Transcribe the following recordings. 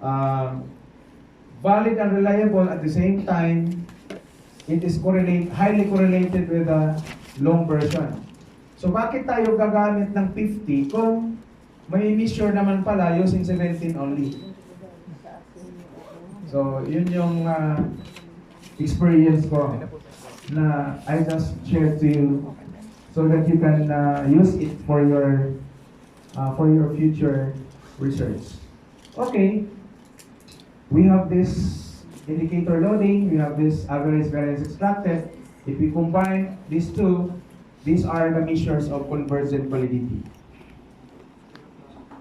Uh, Valid and reliable at the same time, it is highly correlated with the long version. So bakit tayo gagamit ng 50 kung may measure naman pala using 17 only? So yun yung experience ko na I just share to you so that you can use it for your future research. Okay, we have this indicator loading, we have this average variance extracted. If we combine these two, these are the measures of convergent validity.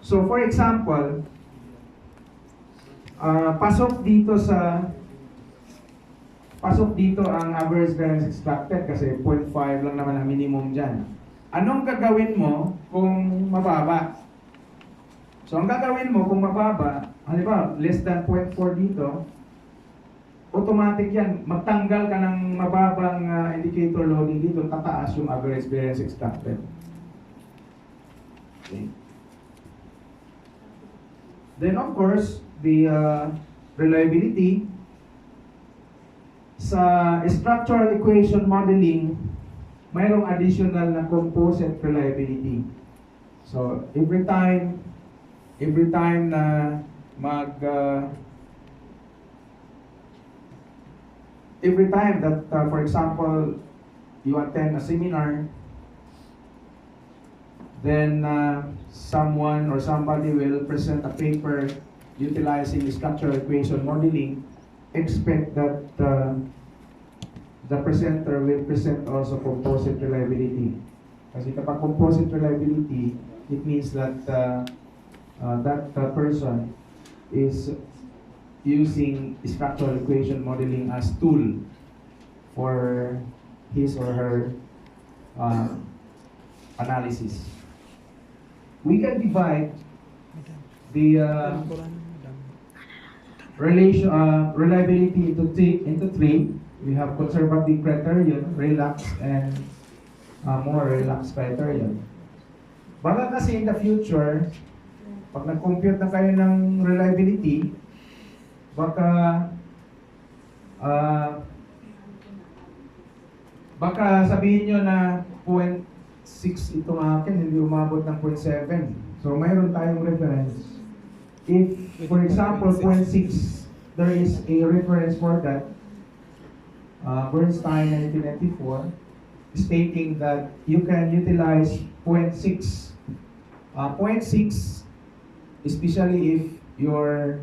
So for example, pasok dito ang average variance extracted kasi 0.5 lang naman ang minimum dyan. Anong gagawin mo kung mababa? So ang gagawin mo kung mababa, halimbawa less than 0.4 dito, automatic yan, magtanggal ka ng mababang indicator loading dito, tataas yung average variance extracted. Okay. Then of course, the reliability sa structural equation modeling, mayroong additional na composite reliability. So every time na every time that for example you attend a seminar, then someone or somebody will present a paper utilizing structural equation modeling, expect that the presenter will present also composite reliability. Kasi kapag composite reliability, it means that that person is using structural equation modeling as tool for his or her analysis. We can divide the reliability into three. We have conservative criterion, relaxed, and more relaxed criterion. Baka kasi in the future, pag nag-compute na kayo ng reliability, baka sabihin nyo na 0.6 itong akin, hindi umabot ng 0.7. So mayroon tayong reference. If, for example, 0.6, there is a reference for that, Bernstein 1994, stating that you can utilize 0.6. 0.6, especially if your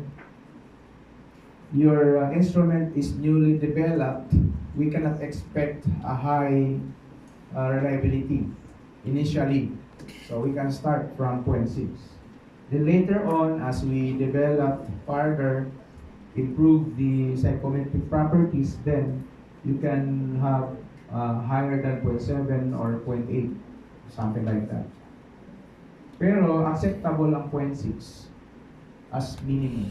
instrument is newly developed, we cannot expect a high reliability initially. So we can start from 0.6. Then later on, as we develop further, improve the psychometric properties, then you can have higher than 0.7 or 0.8, something like that. Pero acceptable ang 0.6 as minimum.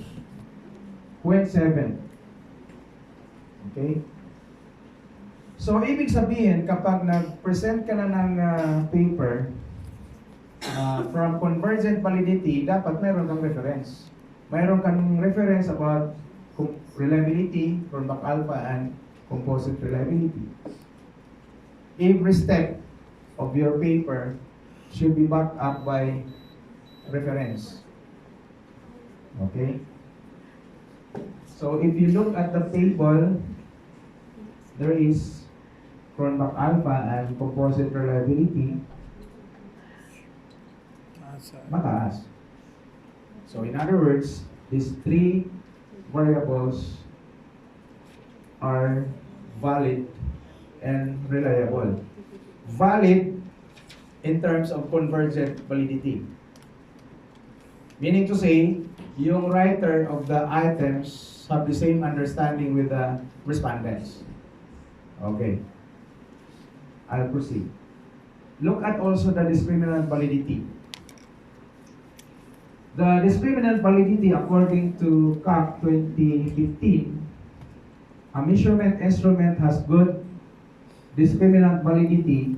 0.7. Okay? So, ibig sabihin, kapag nag-present ka na ng paper from convergent validity, dapat meron kang reference. Meron kang reference about reliability, Cronbach alpha, and composite reliability. Every step of your paper should be backed up by reference. Okay? So if you look at the table, there is Cronbach alpha and composite reliability. Mataas. So in other words, these three variables are valid and reliable. Valid in terms of convergent validity. Meaning to say, yung writer of the items have the same understanding with the respondents. Okay. I'll proceed. Look at also the discriminant validity. The discriminant validity according to CAP 2015, a measurement instrument has good discriminant validity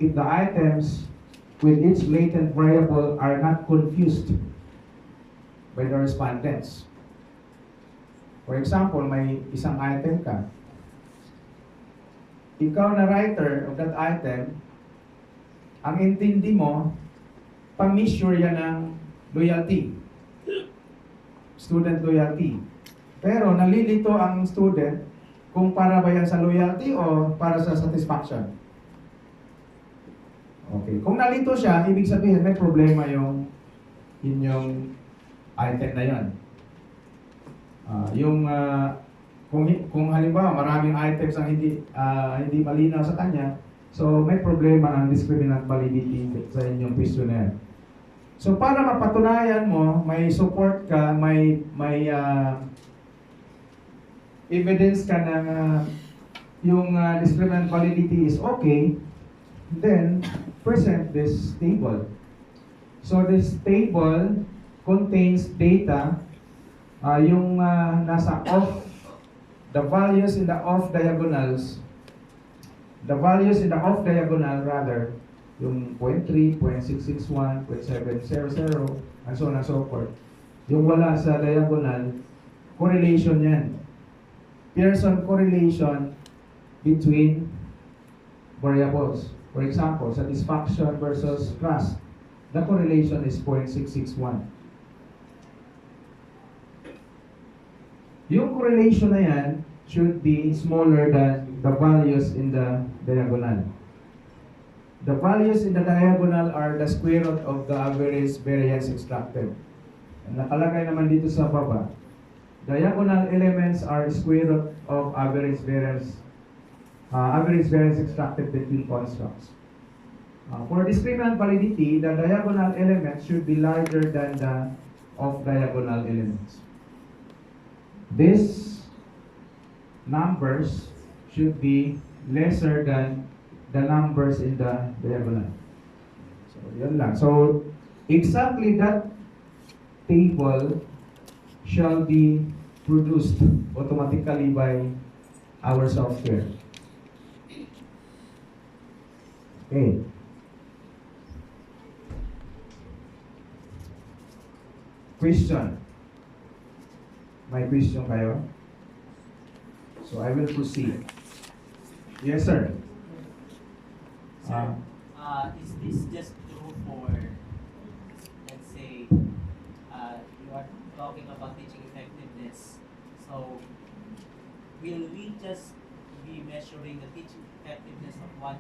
if the items with its latent variable are not confused by the respondents. For example, may isang item ka. Ikaw na writer of that item, ang intindi mo, pang-measure yan ng loyalty. Student loyalty. Pero nalilito ang student kung para ba yan sa loyalty o para sa satisfaction. Okay. Kung nalito siya, ibig sabihin may problema yung inyong item na yan. Kung halimbawa maraming items ang hindi malinaw sa kanya, so may problema ang discriminant validity sa inyong questionnaire. So para mapatunayan mo, may support ka, may evidence ka na yung discriminant validity is okay, then present this table. So this table contains data, yung nasa off, the values in the off diagonals, rather, yung 0.3, 0.661, 0.700, and so on and so forth. Yung wala sa diagonal, correlation yan. Pearson correlation between variables. For example, satisfaction versus trust. The correlation is 0.661. Yung correlation na yan should be smaller than the values in the diagonal. The values in the diagonal are the square root of the average variance extracted. And nakalagay naman dito sa baba, diagonal elements are square root of average variance extracted between constructs. For discriminant validity, the diagonal elements should be larger than the off-diagonal elements. These numbers should be lesser than the numbers in the diagonal. So, yun lang. So, exactly that table shall be produced automatically by our software. Okay. Question. May question kayo? So I will proceed. Yes, sir. Sir, is this just true for, let's say, you are talking about teaching effectiveness. So, will we just be measuring the teaching effectiveness of one,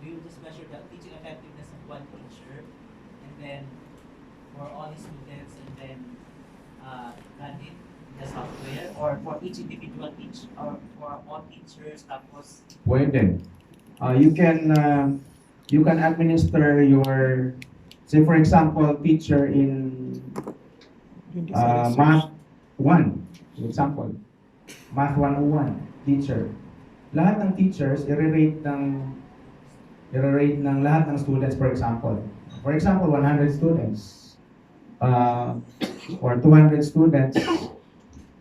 we will just measure the teaching effectiveness of one teacher, and then for all the students, and then run it the software, or for each individual teacher, or for all teachers, tapos Pwede. You can administer your, say for example, teacher in Math 1, for example, Math 101, teacher. Lahat ng teachers, i-rate ng lahat ng students, for example. For example, 100 students, or 200 students,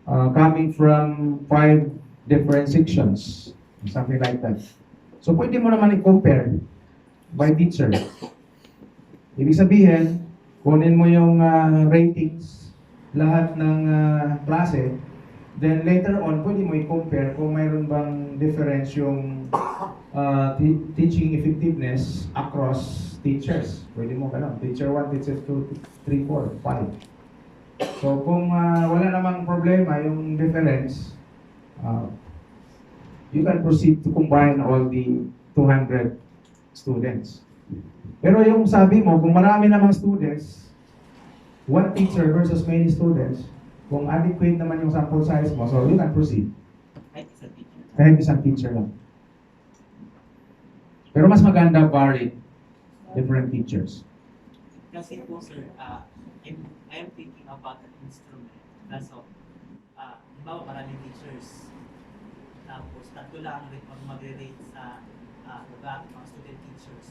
coming from 5 different sections, something like that. So, pwede mo naman i-compare by teacher. Ibig sabihin, kunin mo yung ratings, lahat ng klase, then later on, pwede mo i-compare kung mayroon bang difference yung teaching effectiveness across teachers. Pwede mo ganun. Teacher 1, teacher 2, 3, 4, 5. So kung wala namang problema yung difference, you can proceed to combine all the 200 students. Pero yung sabi mo, kung marami namang students, one teacher versus many students, kung adequate naman yung sample size mo, so you can proceed. Kahit isang teacher lang. Pero mas maganda varied different teachers. kasi po sir, I am thinking about an instrument. Kaso, halimbawa maraming teachers. Tapos, tatlo lang ang magre-rate sa mga student teachers.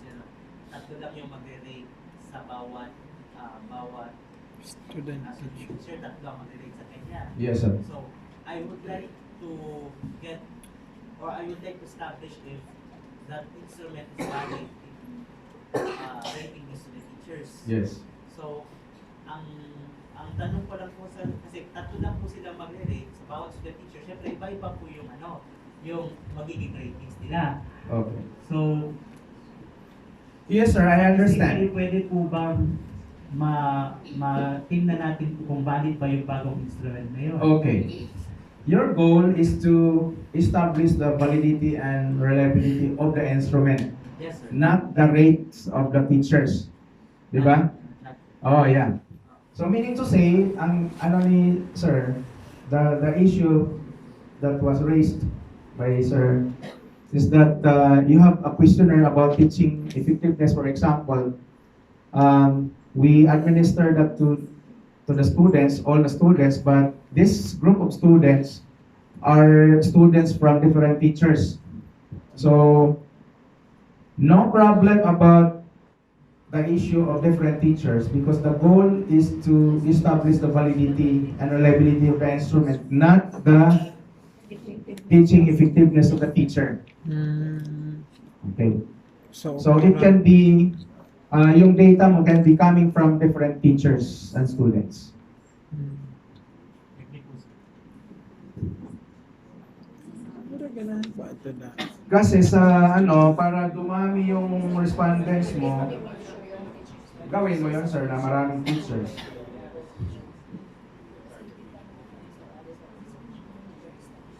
Tatlo lang yung magre-rate sa bawat student teacher. Tatlo ang magre-rate sa kanya. Yes, sir. So, I would like to get, or I would like to establish if that instrument is valid in rating the student teachers. Yes. So, ang ang tanong ko lang po sa, kasi tatlo lang po sila magre-rate sa bawat student teacher. Siyempre, iba-iba po yung yung magiging ratings nila. Okay. So, Yes, sir, I understand. pwede po bang tingnan natin kung valid ba yung bagong instrument na yun? Okay. Your goal is to establish the validity and reliability of the instrument, Yes, sir. not the rates of the teachers. Di ba? Oh, yeah. So meaning to say, ang ano ni sir, the issue that was raised by sir is that you have a questionnaire about teaching effectiveness. For example, we administer that to the students, all the students, but this group of students are students from different teachers. So no problem about the issue of different teachers, because the goal is to establish the validity and reliability of the instrument, not the teaching effectiveness of the teacher. Okay. So it can be, yung data mo can be coming from different teachers and students. Kasi sa para dumami yung respondents mo, gawin mo yun, sir, na maraming teachers.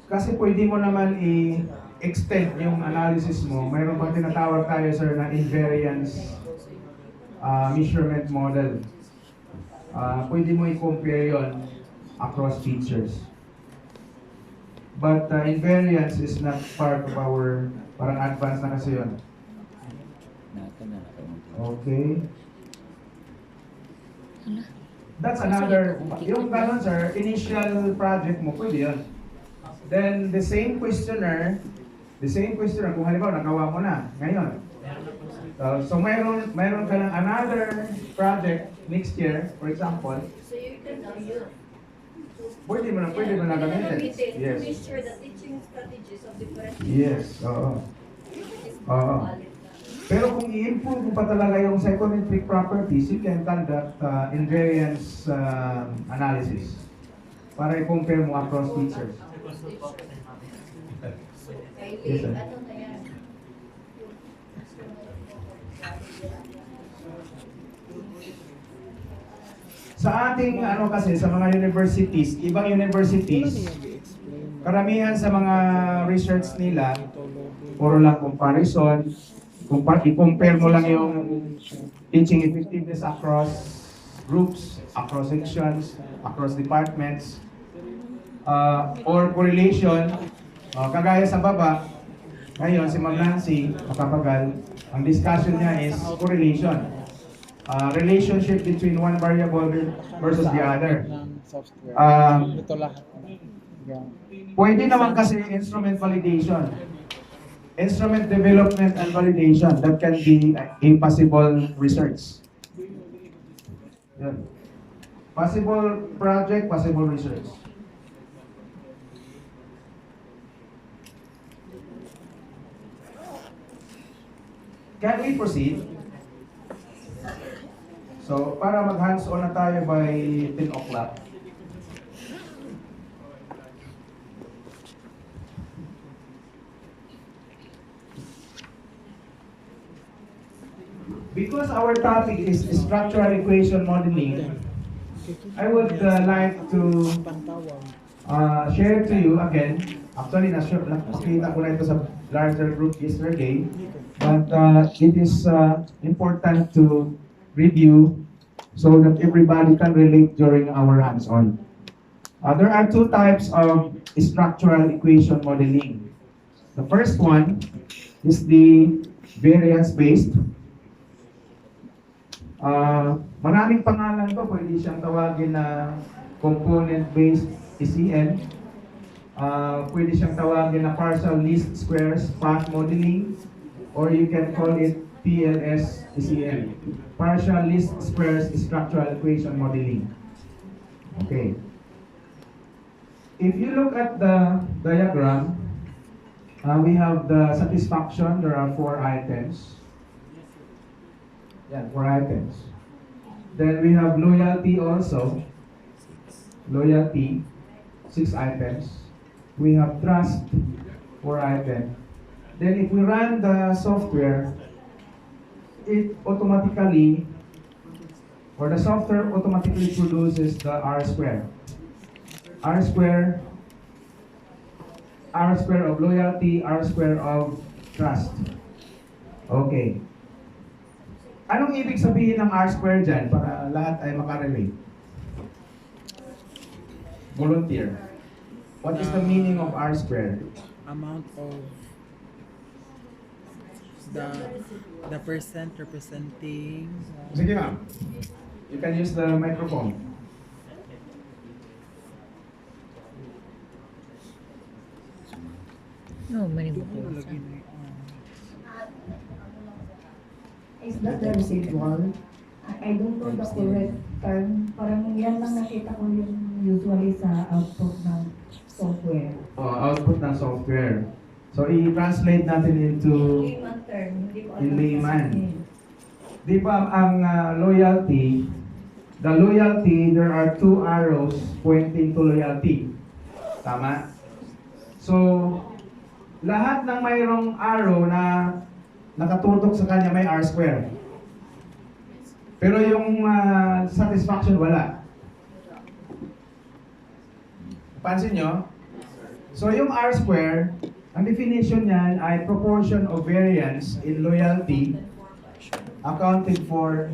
Kasi pwede mo naman i-extend yung analysis mo. Mayroon pa tinatawag tayo, sir, na invariance measurement model. Pwede mo i-compare yon across teachers. But invariance is not part of our, parang advanced na kasi yun. Okay. That's another, yung ganun, sir, initial project mo, pwede yun. Then the same questionnaire, kung halimbawa nagawa mo na ngayon. So mayroon ka lang another project next year, for example. So you can review. Pwede mo na gamitin. Yes. To measure the teaching strategies of different Yes, oo. Oo. Pero kung i-improve mo pa talaga yung psychometric properties, you can conduct invariance analysis para i-compare mo across teachers. Yes, sir. Sa ating kasi sa mga universities, ibang universities, karamihan sa mga research nila, puro lang comparison, i-compare mo lang yung teaching effectiveness across groups, across sections, across departments, or correlation. Kagaya sa baba, ngayon si Ma'am Nancy, makapagal, ang discussion niya is correlation. Relationship between one variable versus the other. Pwede naman kasi instrument validation. Instrument development and validation, that can be a possible research. Yan. Possible project, possible research. Can we proceed? So, para mag-hands-on na tayo by 10 o'clock. Because our topic is structural equation modeling, I would like to share to you again. Actually, nakita ko na ito sa larger group yesterday, but it is important to review so that everybody can relate during our hands-on. There are two types of structural equation modeling. The first one is the variance-based. Maraming pangalan to, pwede siyang tawagin na component-based ECM. Pwede siyang tawagin na partial least squares path modeling, or you can call it PLS ECM, partial least squares structural equation modeling. Okay. If you look at the diagram, we have the satisfaction. There are 4 items. Yeah, 4 items. Then we have loyalty also. loyalty, 6 items. We have trust, 4 items. Then if we run the software, it automatically, or the software automatically produces the R square. R square, R square of loyalty, R square of trust. Okay. Anong ibig sabihin ng R square dyan para lahat ay makarelate? Volunteer. What is the meaning of R square? Amount of the percent representing Sige ma'am. You can use the microphone. No, many ito more. ko lagi na Is that the residual? I don't know the correct term. Parang yan lang nakita ko yung usually sa output ng software. Output ng software. So, i-translate natin into Layman term, hindi ko in alam. layman. Di ba ang loyalty, the loyalty, there are 2 arrows pointing to loyalty. Tama? So, lahat ng mayroong arrow na nakatutok sa kanya may R square. Pero yung satisfaction wala. Pansin nyo? So yung R square, ang definition niyan ay proportion of variance in loyalty accounted by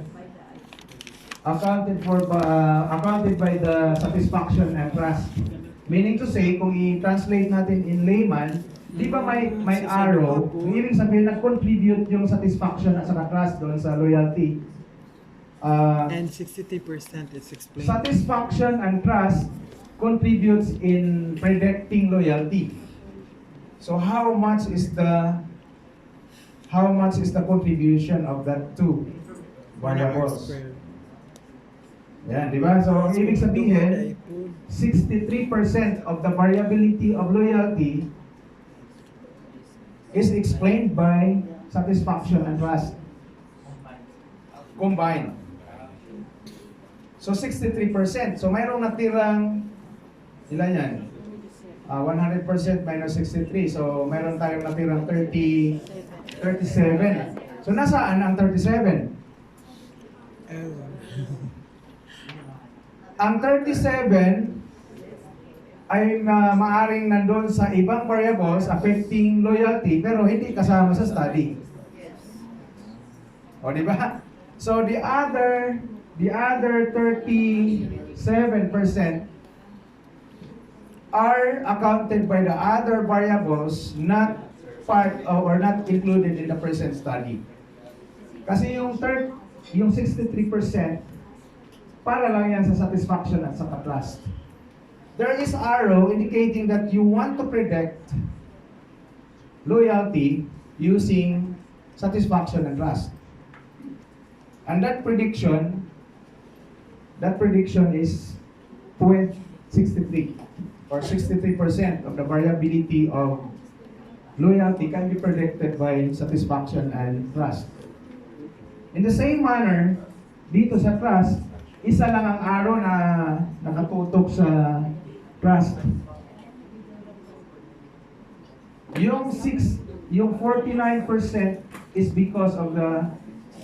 the satisfaction and trust. Meaning to say, kung i-translate natin in layman, di ba may arrow, ang ibig sabihin nag-contribute yung satisfaction at saka trust doon sa loyalty. and 63% is explained. Satisfaction and trust contributes in predicting loyalty. So how much is the contribution of that two variables? Yan, di ba? So ang ibig sabihin, 63% of the variability of loyalty is explained by satisfaction and trust combined. So 63%. So mayroong natirang, ilan yan? 100% minus 63. So mayroon tayong natirang 37. So nasaan ang 37? Ang 37 ay maaring nandun sa ibang variables affecting loyalty pero hindi kasama sa study. O di ba? So the other 37% are accounted by the other variables not part of, or not included in the present study. Kasi yung 63% para lang yan sa satisfaction at sa trust. There is arrow indicating that you want to predict loyalty using satisfaction and trust. And that prediction is 0.63 or 63% of the variability of loyalty can be predicted by satisfaction and trust. In the same manner, dito sa trust, isa lang ang arrow na nakatutok sa trust. Yung 49% is because of the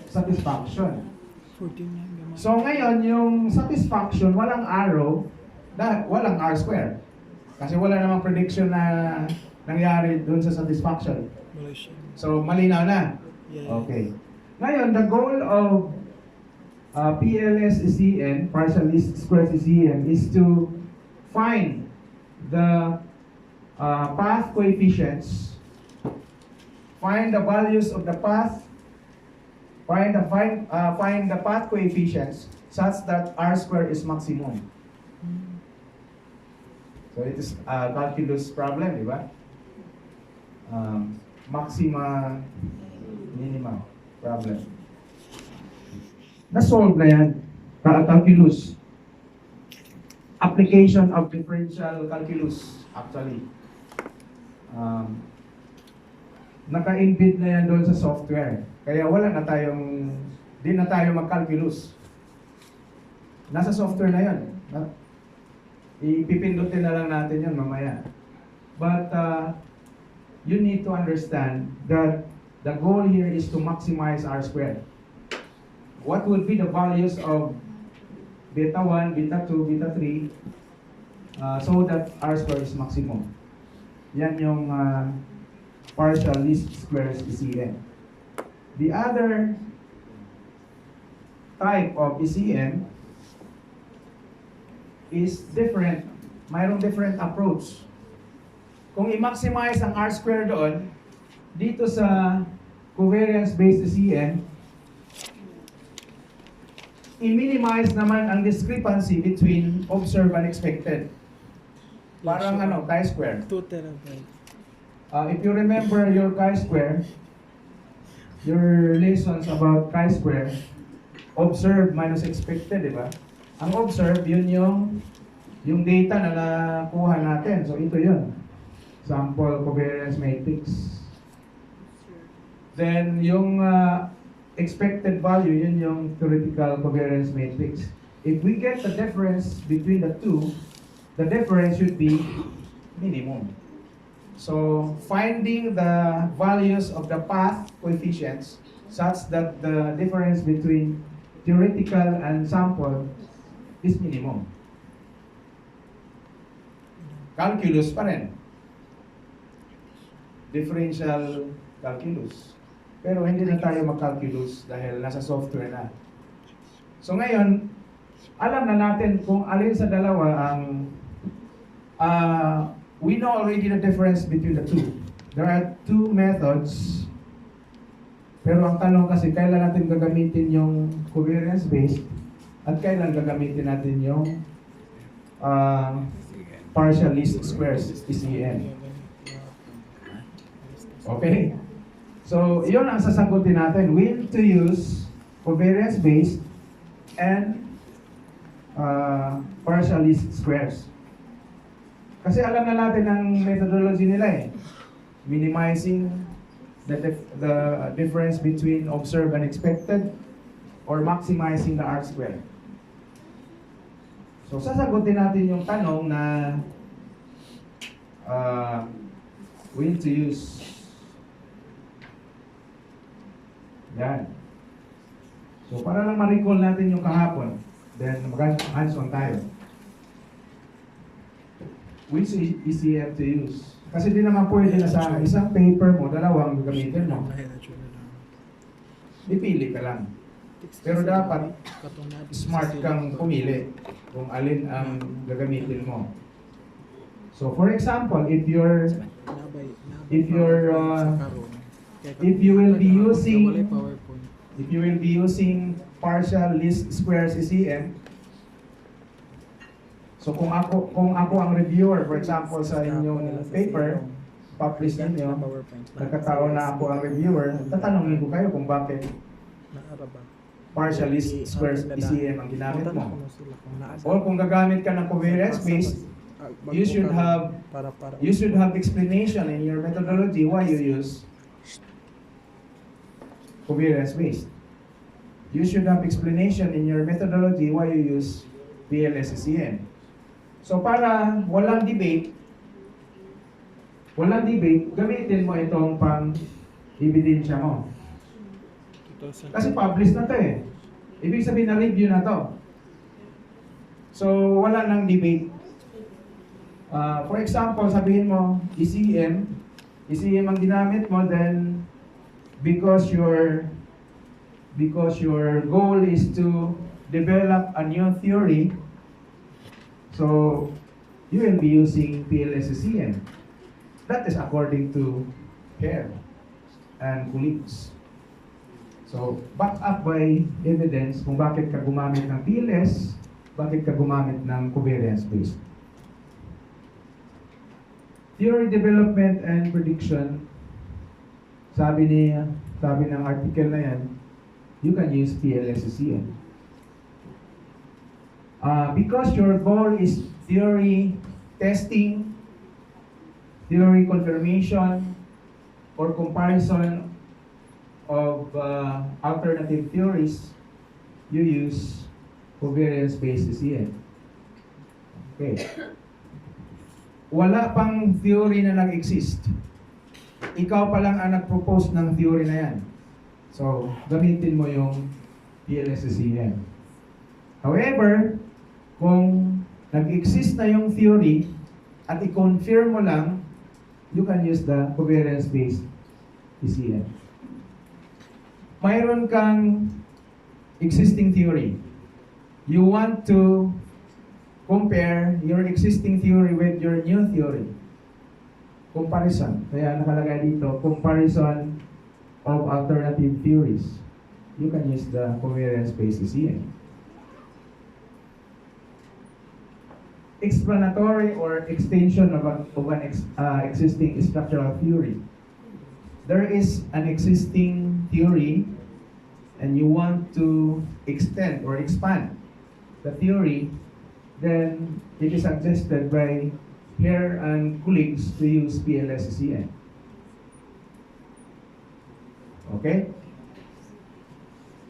satisfaction. 49 So ngayon, yung satisfaction, walang arrow, walang R square. Kasi wala namang prediction na nangyari dun sa satisfaction. So malinaw na. Okay. Ngayon, the goal of PLS-ECN, partial least squares ECN, is to find the path coefficients, find the values of the path, find the path coefficients such that R square is maximum. So it is a calculus problem, di ba? Maxima, minima problem. Na-solve na yan. Calculus. Application of differential calculus, actually. Naka-embed na yan doon sa software. Kaya di na tayo mag-calculus. Nasa software na yan. Ipipindutin na lang natin yun mamaya. But you need to understand that the goal here is to maximize R squared. What would be the values of beta 1, beta 2, beta 3 so that R squared is maximum? Yan yung partial least squares ECM. The other type of ECM is different. Mayroong different approach. Kung i-maximize ang R square doon, dito sa covariance-based ECM, i-minimize naman ang discrepancy between observed and expected. Parang chi-square. 2 terabyte. If you remember your chi-square, your lessons about chi-square, observed minus expected, di ba? Ang observed, yun yung data na nakuha natin. So ito yun. Sample covariance matrix. Then yung expected value, yun yung theoretical covariance matrix. If we get the difference between the two, the difference should be minimum. So finding the values of the path coefficients such that the difference between theoretical and sample is minimum. Calculus pa rin. Differential calculus. Pero hindi na tayo mag-calculus dahil nasa software na. So ngayon, alam na natin kung alin sa dalawa ang we know already the difference between the two. There are two methods. Pero ang tanong kasi, kailan natin gagamitin yung covariance-based at kailan gagamitin natin yung partial least squares, ECM. Okay? So, yun ang sasagutin natin. When to use covariance-based and partial least squares. Kasi alam na natin ang methodology nila eh. Minimizing the difference between observed and expected or maximizing the R square. So sasagutin natin yung tanong na we need to use yan. So para lang ma-recall natin yung kahapon, then mag-hands-on tayo. Which ECM to use? Kasi di naman pwede na sa isang paper mo, dalawang gagamitin mo. Ipili ka lang. Pero dapat smart kang pumili kung alin ang gagamitin mo. So for example, if you will be using partial least squares ECM, so kung ako ang reviewer, for example sa inyong paper, publish ninyo, nagkataon na ako ang reviewer, tatanungin ko kayo kung bakit partial least squares ECM ang ginamit mo. O kung gagamit ka ng covariance-based, you should have explanation in your methodology why you use covariance-based. You should have explanation in your methodology why you use PLS-ECM. So para walang debate, gamitin mo itong pang-ebidensya mo. Kasi published na to eh. Ibig sabihin na review na to. So wala nang debate. For example, sabihin mo, ECM ang ginamit mo, then because your goal is to develop a new theory, so you will be using PLS-ECM. That is according to Hare and colleagues. So, back up by evidence kung bakit ka gumamit ng PLS, bakit ka gumamit ng covariance-based. Theory development and prediction, sabi ng article na yan, you can use PLS-ECM. Because your goal is theory testing, theory confirmation, or comparison of alternative theories, you use covariance-based ECM. Okay. Wala pang theory na nag-exist. Ikaw pa lang ang nag-propose ng theory na yan. So, gamitin mo yung PLSCM. However, kung nag-exist na yung theory at i-confirm mo lang, you can use the covariance-based PCM. Mayroon kang existing theory. You want to compare your existing theory with your new theory. Comparison. Kaya nakalagay dito, comparison of alternative theories. You can use the covariance-based PCM. Explanatory or extension of an existing structural theory. There is an existing theory and you want to extend or expand the theory, then it is suggested by Hare and colleagues to use PLSCM. Okay?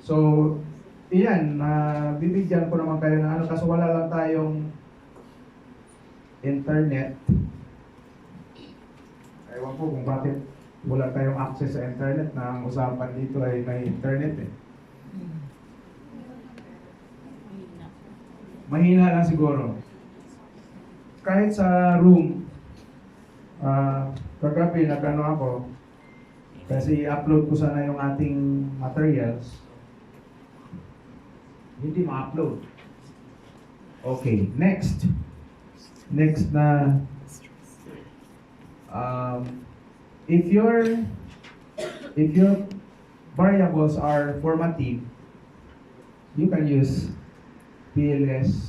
So, iyan, bibigyan ko naman kayo ng ano, kaso wala lang tayong internet. Ewan ko kung bakit wala tayong access sa internet na ang usapan dito ay may internet eh. Mahina lang siguro. Kahit sa room, kagabi nagano ako, kasi i-upload ko sana yung ating materials. Hindi ma-upload. Okay, next. Next na, if your variables are formative, you can use PLSCM.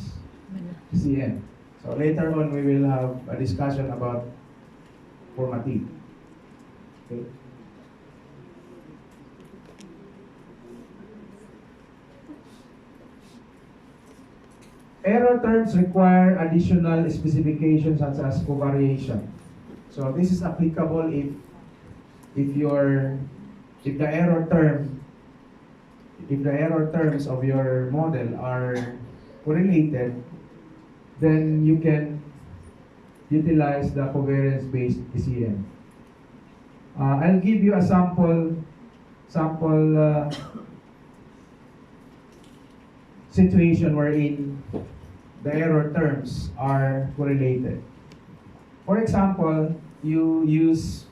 So later on, we will have a discussion about formative. Okay. Error terms require additional specifications such as covariation. So this is applicable if the error terms of your model are correlated, then you can utilize the covariance-based PCM. I'll give you a sample situation wherein the error terms are correlated. For example, you use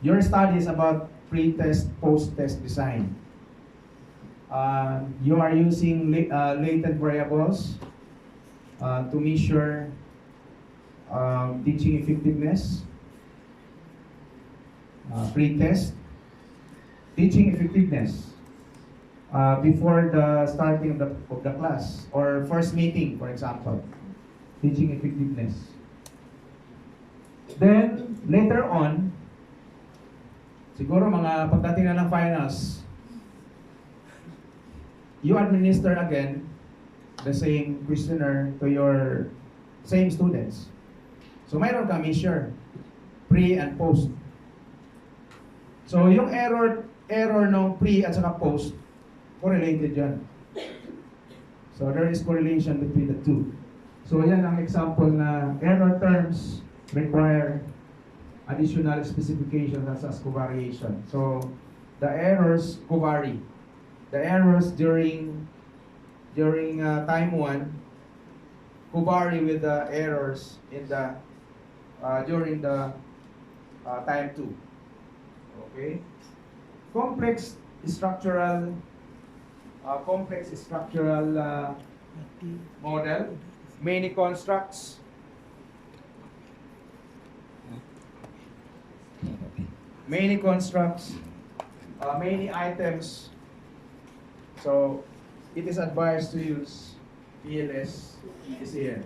your studies about pre-test, post-test design. You are using latent variables to measure teaching effectiveness, pre-test, teaching effectiveness before the starting of the class or first meeting, for example, teaching effectiveness. Then, later on, siguro mga pagdating na ng finals, you administer again the same questionnaire to your same students. So, mayroon ka measure, pre and post. So, yung error ng pre at saka post, correlated yan. So, there is correlation between the two. So, yan ang example na error terms require additional specifications such as covariation. So, the errors covary. The errors during time 1 covary with the errors in the during the time 2. Okay? Complex structural model, many constructs. Many constructs, many items. So, it is advised to use PLSCM.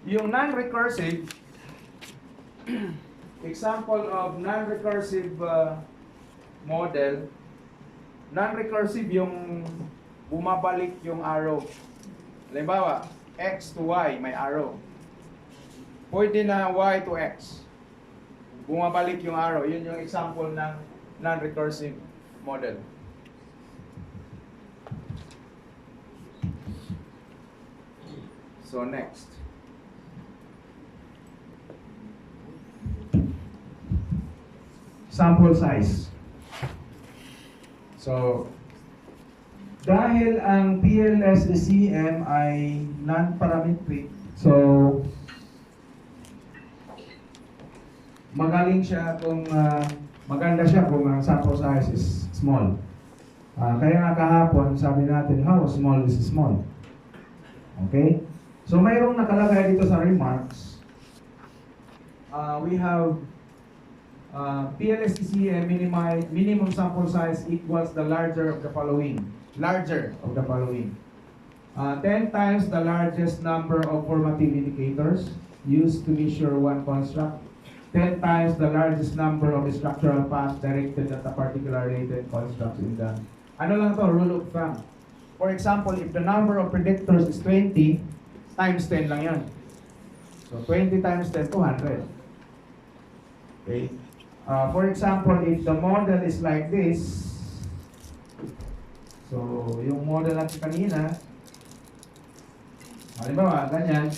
Yung non-recursive, example of non-recursive model, non-recursive yung bumabalik yung arrow. Halimbawa, X to Y, may arrow. Pwede na Y to X. Bumabalik yung arrow. Yun yung example ng non-recursive model. So next. Sample size. So, dahil ang PLS-ECM ay non-parametric, so magaling siya kung maganda siya kung ang sample size is small. Kaya nga kahapon, sabi natin, how small is small? Okay? So, mayroong nakalagay dito sa remarks. We have PLS-ECM minimum sample size equals the larger of the following. Larger of the following. 10 times the largest number of formative indicators used to measure one construct. 10 times the largest number of structural paths directed at a particular related construct in the... Ano lang to, rule of thumb. For example, if the number of predictors is 20, times 10 lang yan. So 20 times 10, 200. Okay? For example, if the model is like this, so yung model natin kanina, halimbawa, ganyan,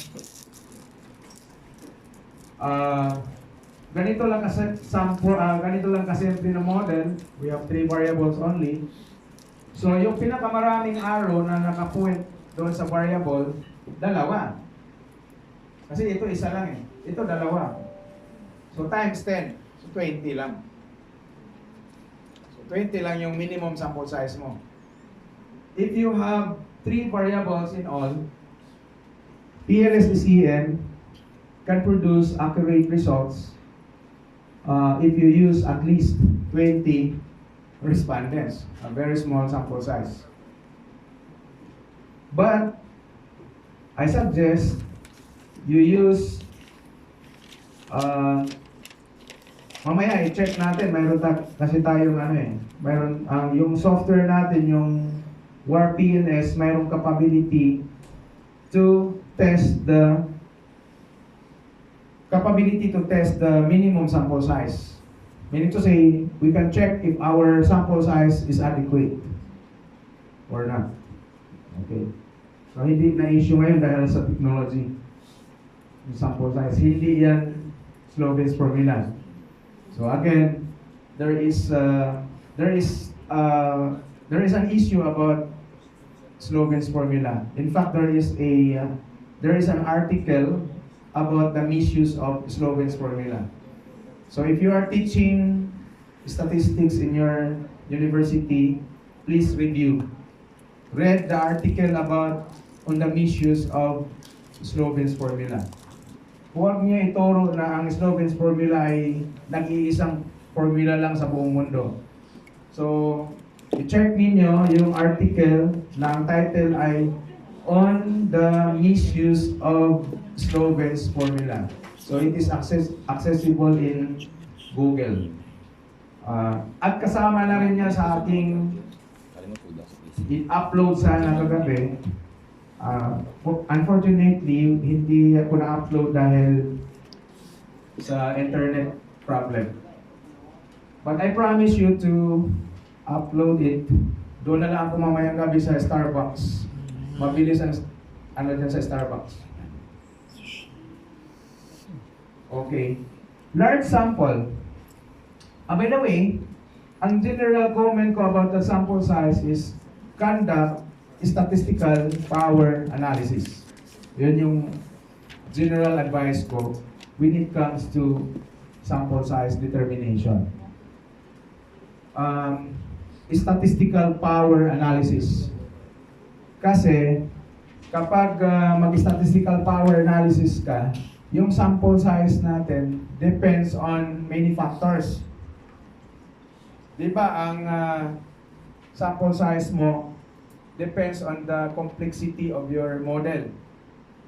ganito lang kasi sample, ganito lang kasi yung model, we have 3 variables only. So yung pinakamaraming arrow na nakapoint doon sa variable, dalawa. Kasi ito isa lang eh. Ito dalawa. So times 10. So 20 lang. So 20 lang yung minimum sample size mo. If you have 3 variables in all, PLS-ECM can produce accurate results if you use at least 20 respondents, a very small sample size. But I suggest you use mamaya i-check natin, mayroon kasi tayong mayroon yung software natin, yung WAR-PNS, mayroong capability to test the minimum sample size. Meaning to say, we can check if our sample size is adequate or not. Okay. So hindi na issue ngayon dahil sa technology. Yung sample size, hindi yan Sloven's formula. So again, there is an issue about Sloven's formula. In fact, there is an article about the misuse of Sloven's formula. So if you are teaching statistics in your university, please review. Read the article on the misuse of Sloven's formula. Huwag niyo ituro na ang Sloven's formula ay nag-iisang formula lang sa buong mundo. So, i-check ninyo yung article na ang title ay On the Misuse of Sloven's Formula. So, it is accessible in Google. At kasama na rin niya sa ating i-upload sana kagabi. Unfortunately, hindi ako na-upload dahil sa internet problem. But I promise you to upload it. Doon na lang ako mamayang gabi sa Starbucks. Mabilis ang dyan sa Starbucks. Okay. Large sample. By the way, ang general comment ko about the sample size is conduct statistical power analysis. Yun yung general advice ko when it comes to sample size determination. Statistical power analysis. Kasi kapag mag-statistical power analysis ka, yung sample size natin depends on many factors. Di ba ang sample size mo depends on the complexity of your model.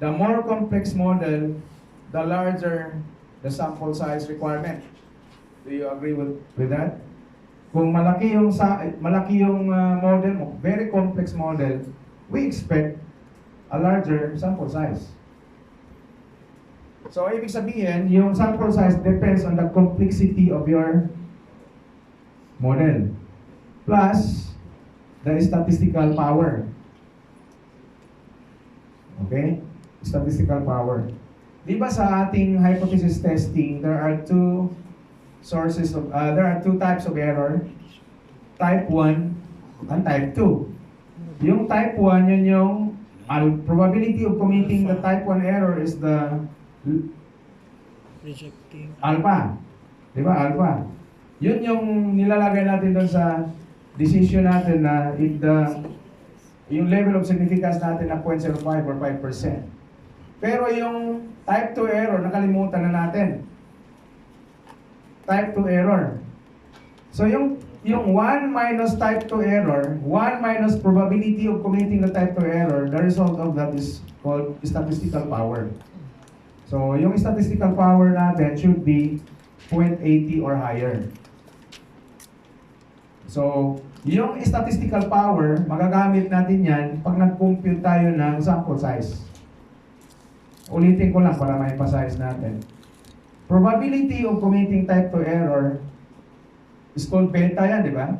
The more complex model, the larger the sample size requirement. Do you agree with that? Kung malaki yung model mo, very complex model, we expect a larger sample size. So, ibig sabihin, yung sample size depends on the complexity of your model. Plus, the statistical power. Okay? statistical power. Di ba sa ating hypothesis testing, there are two types of error, type 1 and type 2. Yung type 1, yun yung probability of committing the type 1 error is the Rejecting. alpha. Di ba? Alpha. Yun yung nilalagay natin doon sa decision natin na yung level of significance natin na 0.05 or 5%. Pero yung type 2 error, nakalimutan na natin. Type 2 error. So yung 1 minus type 2 error, 1 minus probability of committing the type 2 error, the result of that is called statistical power. So yung statistical power natin should be 0.80 or higher. So yung statistical power, magagamit natin yan pag nag-compute tayo ng sample size. Ulitin ko lang para ma-emphasize natin. Probability of committing type 2 error is called beta yan, di ba?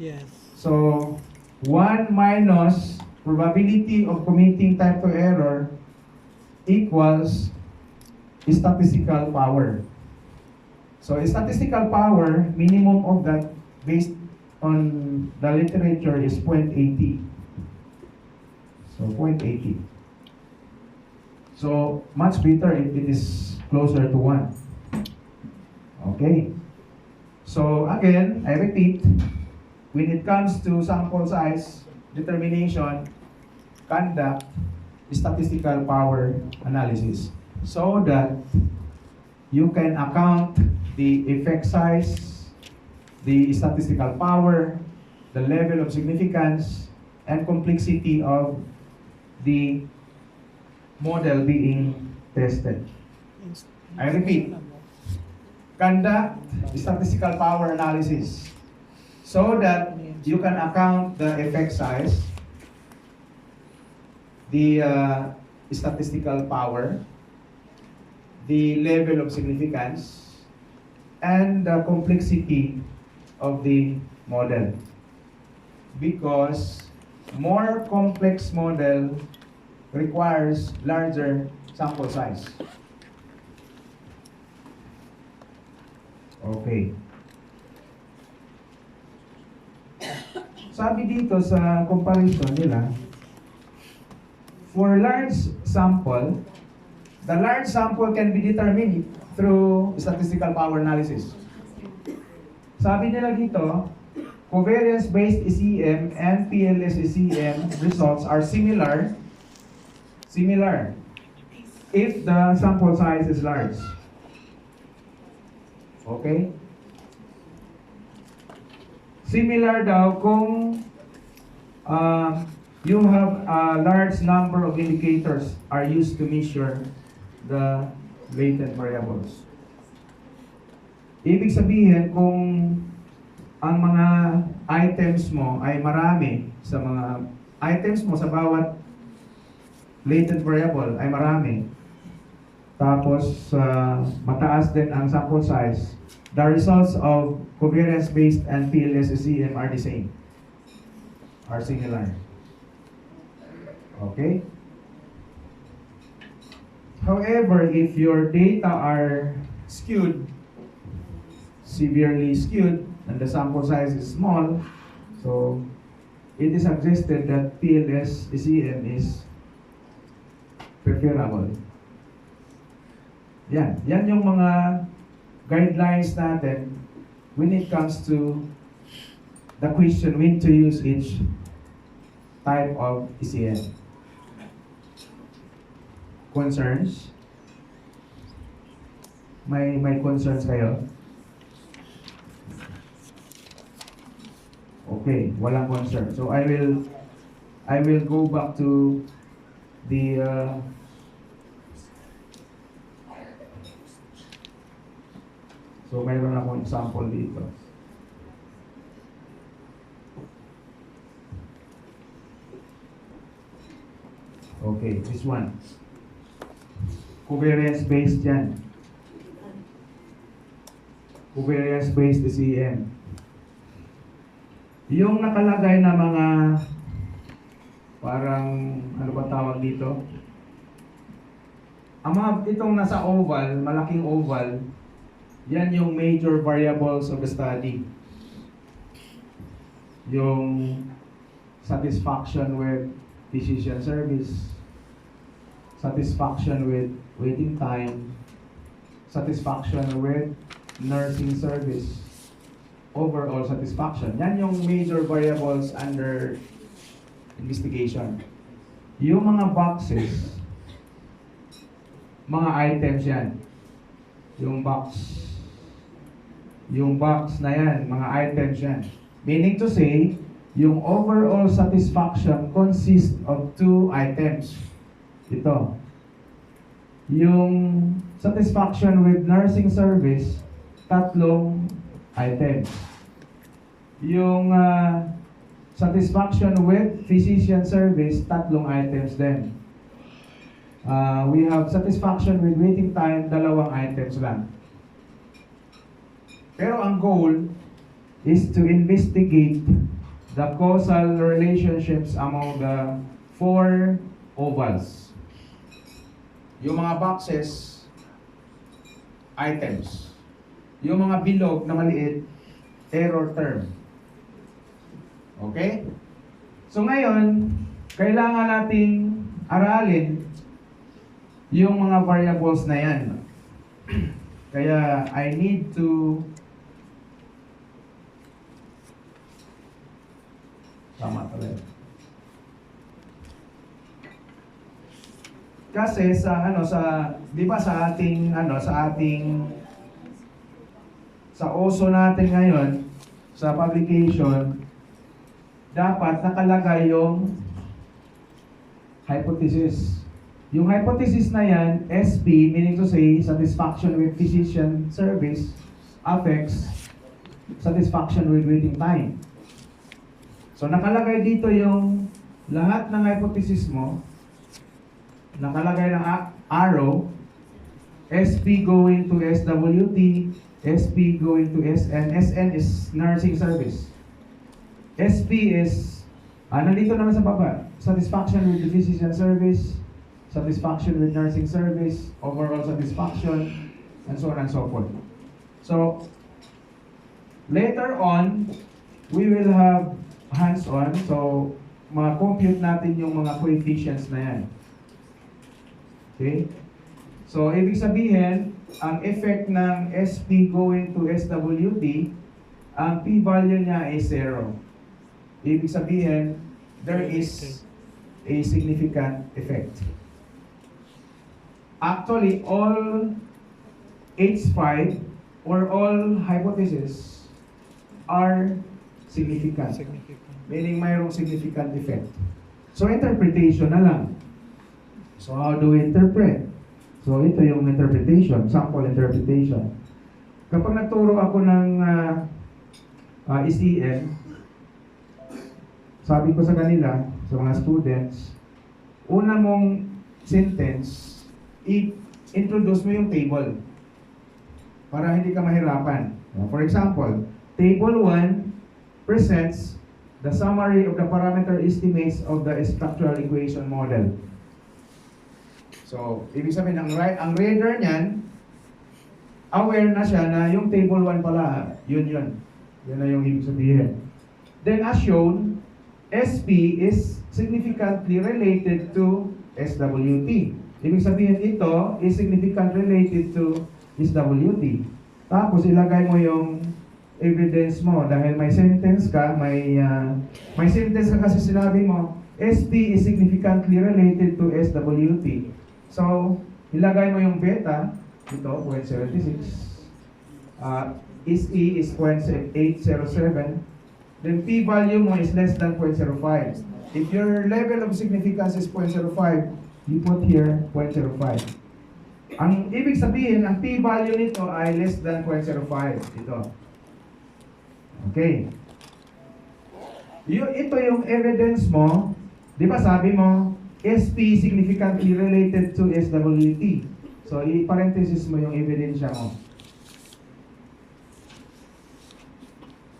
Yes. So, 1 minus probability of committing type 2 error equals statistical power. So, statistical power, minimum of that based on the literature is 0.80. So, 0.80. So, much better if it is closer to 1. Okay. So, again, I repeat, when it comes to sample size determination, conduct statistical power analysis so that you can account the effect size, the statistical power, the level of significance, and complexity of the model being tested. I repeat, conduct statistical power analysis so that you can account the effect size, the statistical power, the level of significance, and the complexity of the model. Because more complex model requires larger sample size. Okay. Sabi dito sa comparison nila, for large sample, the large sample can be determined through statistical power analysis. Sabi nila dito, covariance-based ECM and PLS ECM results are similar if the sample size is large. Okay? Similar daw kung you have a large number of indicators are used to measure the latent variables. Ibig sabihin, kung ang mga items mo ay marami, sa mga items mo sa bawat latent variable ay marami, tapos mataas din ang sample size, the results of covariance-based and PLS-SEM are the same, are similar. Okay? However, if your data are skewed, severely skewed, and the sample size is small, so it is suggested that PLS-SEM is preferable. Yan yung mga guidelines natin when it comes to the question when to use each type of ECM. Concerns? May concerns kayo? Okay, walang concern. So I will go back to the so mayroon akong example dito. Okay, this one. Covariance-based yan. Covariance-based ECM. Yung nakalagay na mga parang, ano ba tawag dito? Ang mga itong nasa oval, malaking oval, yan yung major variables of the study. Yung satisfaction with physician service, satisfaction with waiting time, satisfaction with nursing service, overall satisfaction. Yan yung major variables under investigation. Yung mga boxes, mga items yan. Yung box na yan, mga items yan. Meaning to say, yung overall satisfaction consists of 2 items. Ito. Yung satisfaction with nursing service, 3 items. Yung satisfaction with physician service, 3 items din. We have satisfaction with waiting time, 2 items lang. Pero ang goal is to investigate the causal relationships among the 4 ovals. Yung mga boxes, items. Yung mga bilog na maliit, error term. Okay? So ngayon, kailangan nating aralin yung mga variables na yan. Kaya I need to tama talaga. Kasi di ba sa ating sa OSO natin ngayon, sa publication, dapat nakalagay yung hypothesis. Yung hypothesis na yan, SP, meaning to say, satisfaction with physician service, affects satisfaction with waiting time. So nakalagay dito yung lahat ng hypothesis mo, nakalagay ng arrow, SP going to SWT, SP going to SN. SN is nursing service. SP is, nandito naman sa baba, satisfaction with the physician service, satisfaction with nursing service, overall satisfaction, and so on and so forth. So, later on, we will have hands-on. So, ma-compute natin yung mga coefficients na yan. Okay? So, ibig sabihin, ang effect ng SP going to SWT, ang p-value niya ay 0. Ibig sabihin, there is a significant effect. Actually, all H5 or all hypotheses are significant. Meaning mayroong significant effect. So, interpretation na lang. So, how do we interpret? So, ito yung interpretation, sample interpretation. Kapag nagturo ako ng ECM, sabi ko sa kanila, sa mga students, una mong sentence, i-introduce mo yung table para hindi ka mahirapan. For example, table 1 presents the summary of the parameter estimates of the structural equation model. So, ibig sabihin, ang reader niyan, aware na siya na yung table 1 pala, yun. Yun na yung ibig sabihin. Then, as shown, SP is significantly related to SWT. Ibig sabihin ito is significant related to SWT. Tapos ilagay mo yung evidence mo dahil may sentence ka, may sentence ka kasi sinabi mo, SP is significantly related to SWT. So, ilagay mo yung beta, ito, 0.76. SE is 0.807. Then p-value mo is less than 0.05. If your level of significance is 0.05, you put here 0.05. Ang ibig sabihin, ang p-value nito ay less than 0.05. Ito. Okay. Ito yung evidence mo. Di ba sabi mo, SP significantly related to SWT. So, i-parenthesis mo yung evidence mo.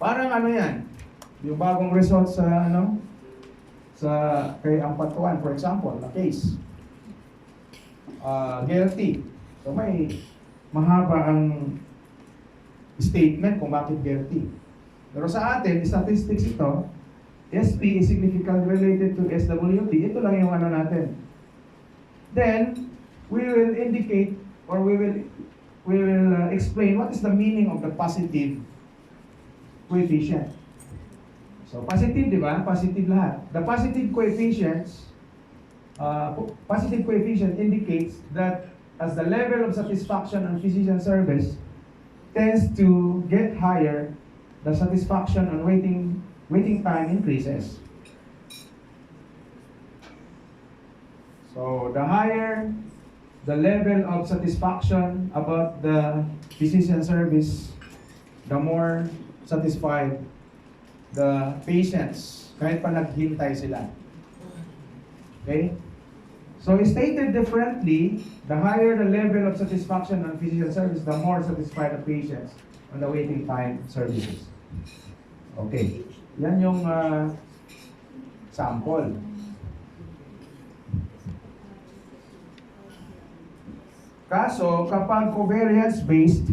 Parang ano yan? Yung bagong result sa kay Ampatuan, for example, na case. guilty. So may mahaba ang statement kung bakit guilty. Pero sa atin, statistics ito, SP is significantly related to SWT. Ito lang yung ano natin. Then, we will indicate or we will explain what is the meaning of the positive coefficient. So, positive, di ba? Positive lahat. The positive coefficient indicates that as the level of satisfaction on physician service tends to get higher, the satisfaction on waiting time increases. So, the higher the level of satisfaction about the physician service, the more satisfied the patients, kahit pa naghintay sila. Okay? So, stated differently, the higher the level of satisfaction on physician service, the more satisfied the patients on the waiting time services. Okay. Yan yung sample. Kaso, kapag covariance-based,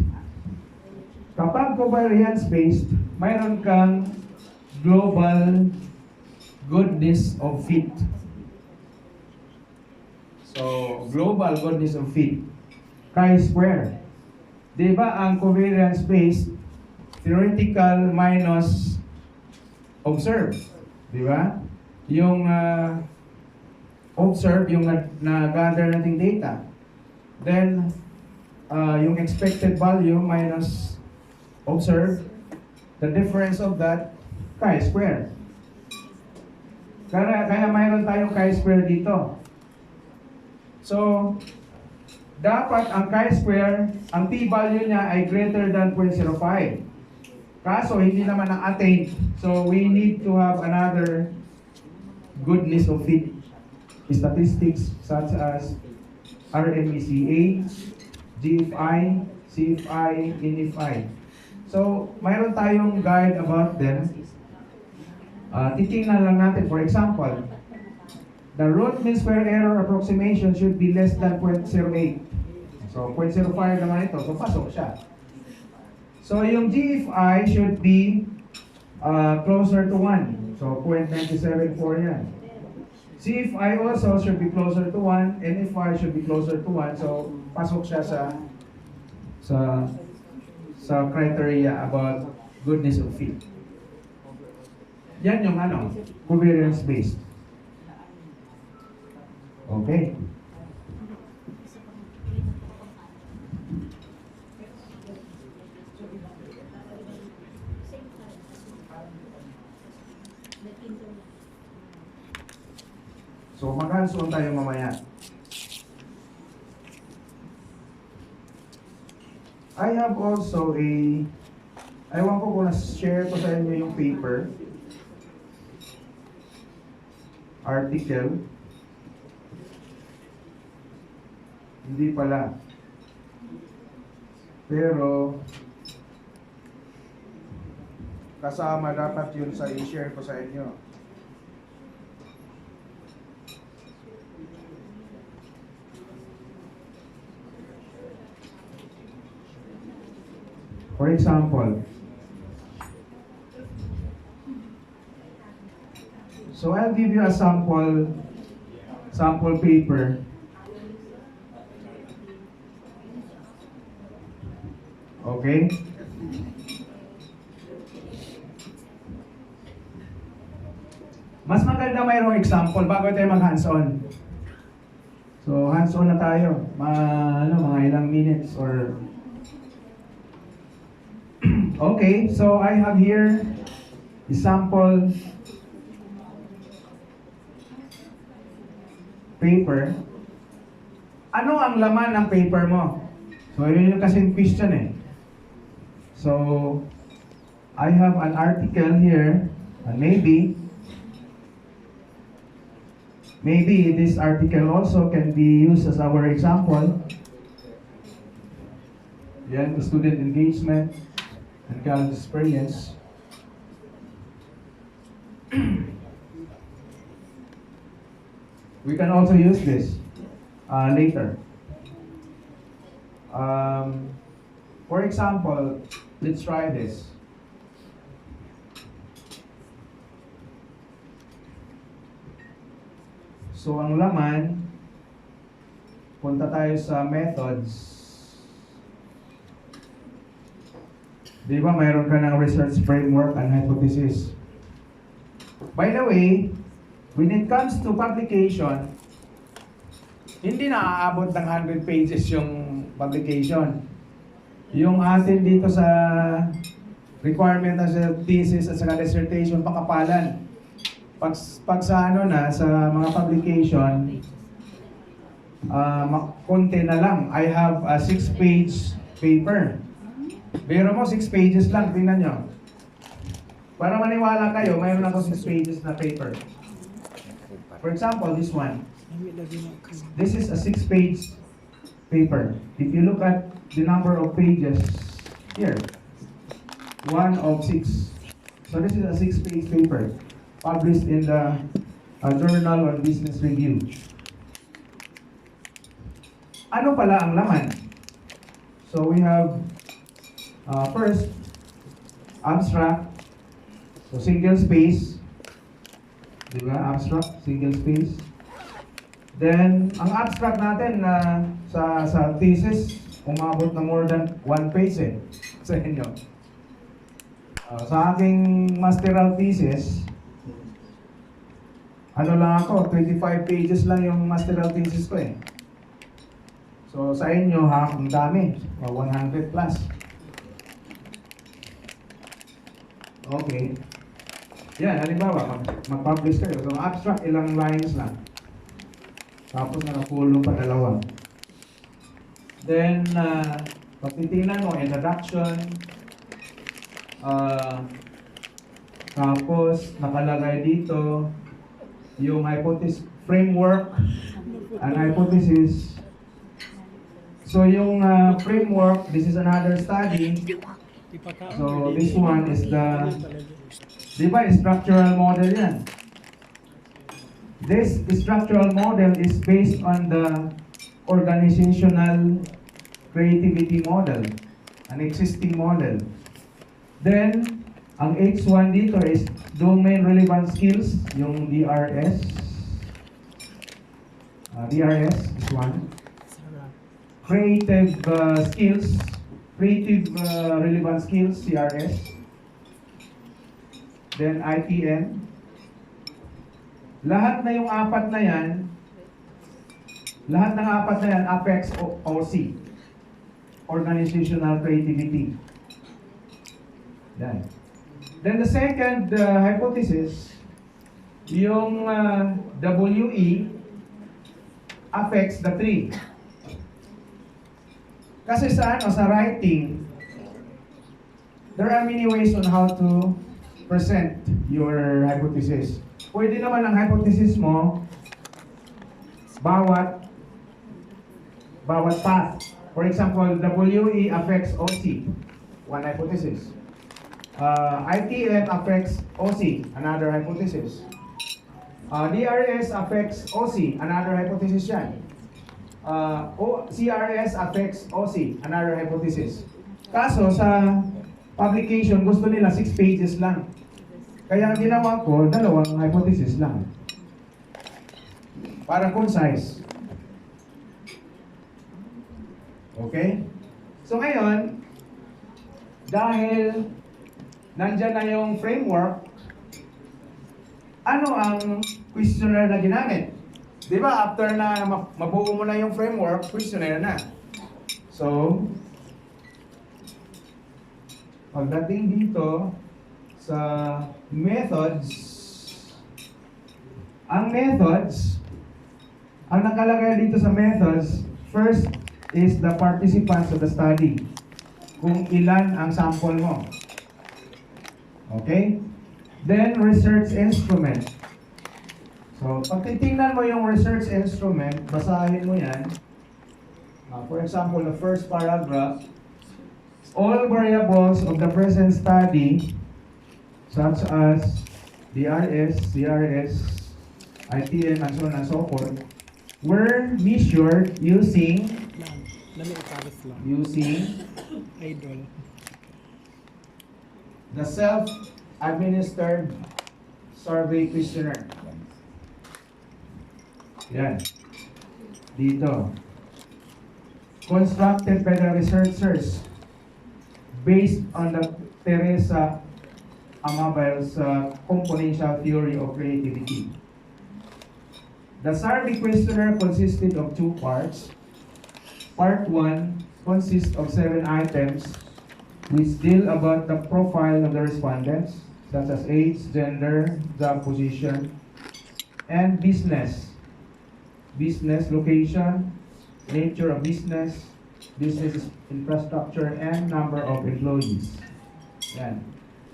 mayroon kang global goodness of fit. So, global goodness of fit. Chi-square. Diba ang covariance-based, theoretical minus observe. Diba? Yung observe, yung na-gather nating data. Then, yung expected value minus observe, the difference of that, chi-square. Kaya mayroon tayong chi-square dito. So, dapat ang chi-square, ang p-value niya ay greater than 0.05. Kaso, hindi naman na-attain. So, we need to have another goodness of fit statistics such as RMECA, GFI, CFI, NFI. So, mayroon tayong guide about them. Titingnan lang natin, for example, the root mean square error approximation should be less than 0.08. So, 0.05 naman ito. So, pasok siya. So, yung GFI should be closer to 1. So, 0.974 yan. CFI also should be closer to 1. NFI should be closer to 1. So, pasok siya sa criteria about goodness of fit. Yan yung covariance-based. Okay. So, mag-hands-on tayo mamaya. I have also ewan ko kung na-share ko sa inyo yung paper, article. Hindi pala. Pero, kasama dapat yun sa i-share ko sa inyo. For example, so I'll give you a sample paper. Okay? Mas maganda mayroong example bago tayo mag-hands-on. So, hands-on na tayo. Mga ilang minutes or... Okay, so I have here the sample paper. Ano ang laman ng paper mo? So, yun yung kasing question eh. So, I have an article here, and maybe this article also can be used as our example. Yan, student engagement and college experience. We can also use this later. For example, let's try this. So, ang laman, punta tayo sa methods. Di ba, mayroon ka ng research framework and hypothesis. By the way, when it comes to publication, hindi na aabot ng 100 pages yung publication. Yung atin dito sa requirement sa thesis at sa dissertation, pakapalan. Pag sa ano na, sa mga publication, konti na lang. I have a 6-page paper. Biro mo, 6 pages lang, tingnan nyo. Para maniwala kayo, mayroon ako 6 pages na paper. For example, this one. This is a 6-page paper. If you look at the number of pages here, 1 of 6. So this is a 6-page paper published in the Journal on Business Review. Ano pala ang laman? So we have first, abstract. So single space. Diba? Abstract, single space. Then, ang abstract natin na sa thesis, umabot na more than 1 page sa inyo. Sa aking masteral thesis, ano lang ako, 25 pages lang yung masteral thesis ko eh. So sa inyo ha, ang dami, 100 plus. Okay. Yan, halimbawa, mag-publish kayo. So abstract, ilang lines lang. Tapos nakapulo pa 2. Then, pag titingnan mo, introduction, tapos nakalagay dito yung hypothesis framework and hypothesis. So yung framework, this is another study. So this one is the, di ba, structural model yan. This structural model is based on the organizational creativity model, an existing model. Then, ang H1 dito is domain relevant skills, yung DRS. DRS is one. Creative skills, creative relevant skills, CRS. Then ITM. Lahat na yung 4 na yan, lahat ng 4 na yan affects OC, organizational creativity. Yan. Then the second hypothesis, yung WE affects the 3. Kasi sa writing, there are many ways on how to present your hypothesis. Pwede naman ang hypothesis mo bawat path. For example, WE affects OC, one hypothesis. ITM affects OC, another hypothesis. DRS affects OC, another hypothesis yan. CRS affects OC, another hypothesis. Kaso sa publication, gusto nila 6 pages lang. Kaya ang ginawa ko, 2 hypothesis lang. Para concise. Okay? So ngayon, dahil nandyan na yung framework, ano ang questionnaire na ginamit? Di ba, after na mabuo mo na yung framework, questionnaire na. So, pagdating dito sa methods, ang nakalagay dito sa methods, first is the participants of the study. Kung ilan ang sample mo. Okay? Then, research instrument. So, pag titingnan mo yung research instrument, basahin mo yan. For example, the first paragraph, all variables of the present study, such as DRS, CRS, ITM, and so on and so forth, were measured using Dami ipares lang. using Idol. the self-administered survey questionnaire. Yan. Dito. Constructed by the researchers based on the Teresa Amabel's componential theory of creativity. The survey questionnaire consisted of two parts. Part 1 consists of 7 items which deal about the profile of the respondents, such as age, gender, job position, and business. Business location, nature of business, business infrastructure, and number of employees. Yan.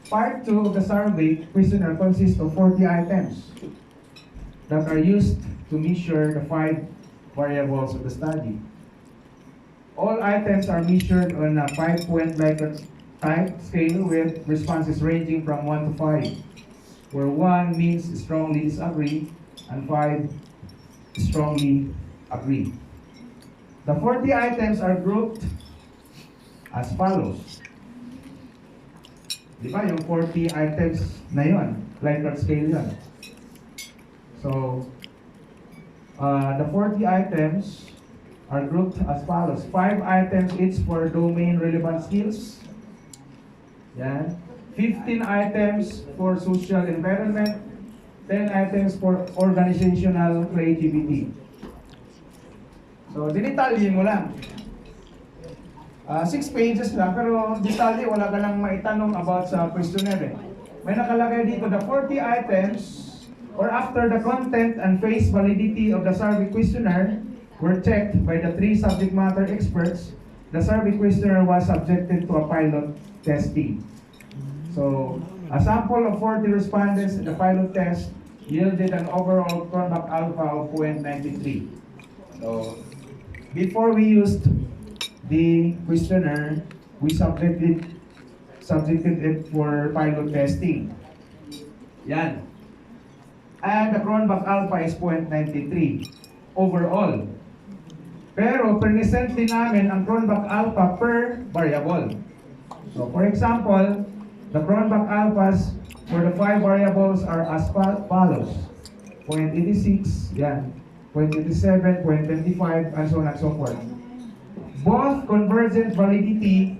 Part 2 of the survey questionnaire consists of 40 items that are used to measure the 5 variables of the study. All items are measured on a 5-point Likert type scale with responses ranging from 1 to 5, where 1 means strongly disagree and 5 strongly agree. The 40 items are grouped as follows. Di ba yung 40 items na yun, Likert scale yun. So, the 40 items are grouped as follows. 5 items each for domain relevant skills. Yan. 15 items for social environment. 10 items for organizational creativity. So, dinitalye mo lang. 6 pages lang, pero detalye wala ka lang maitanong about sa questionnaire. May nakalagay dito, the 40 items or after the content and face validity of the survey questionnaire were checked by the 3 subject matter experts, the survey questionnaire was subjected to a pilot testing. So, a sample of 40 respondents in the pilot test yielded an overall Cronbach alpha of 0.93. So, before we used the questionnaire, we subjected it for pilot testing. Yan. And the Cronbach alpha is 0.93 overall. Pero present din namin ang Cronbach alpha per variable. So for example, the Cronbach alphas for the 5 variables are as follows. 0.86, yan. 0.87, 0.25, and so on and so forth. Both convergent validity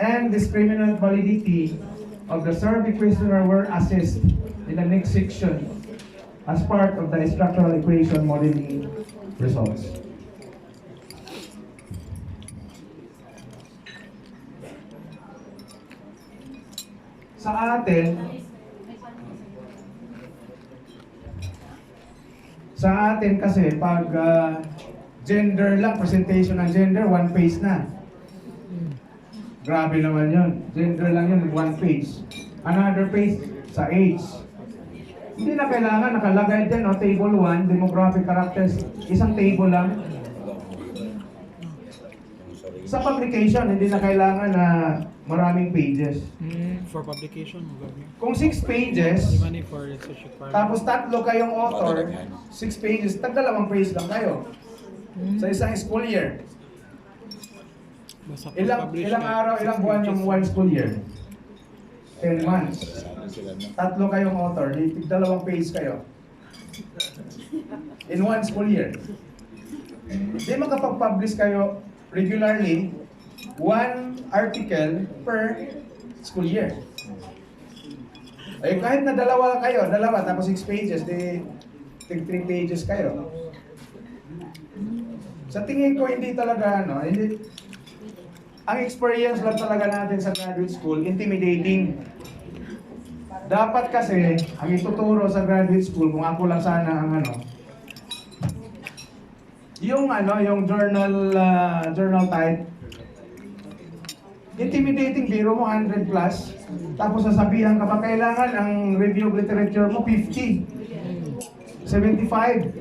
and discriminant validity of the survey questionnaire were assessed in the next section as part of the structural equation modeling results. Sa atin kasi pag gender lang, presentation ng gender, 1 page na. Grabe naman yun. Gender lang yun, 1 page. Another page sa age. Hindi na kailangan nakalagay dyan, table 1, demographic characters, isang table lang. Sa publication, hindi na kailangan na maraming pages. For publication, magagawin. Kung 6 pages, Money for research requirement. tapos 3 kayong author, 6 pages, tag-2 page lang kayo. Sa isang school year. Basta Ilang publish araw, ilang buwan yung 1 school year? 10 months. 3 kayong author, tig-2 page kayo. In 1 school year. Di makapag-publish kayo regularly 1 article per school year. Ay kahit na 2 kayo, 2 tapos 6 pages, di 3 pages kayo. Sa tingin ko hindi talaga ang experience lang talaga natin sa graduate school intimidating. Dapat kasi ang ituturo sa graduate school, kung ako lang sana ang yung journal type, intimidating, biro mo 100 plus, tapos sasabihan ka pa kailangan ang review of literature mo 50, 75.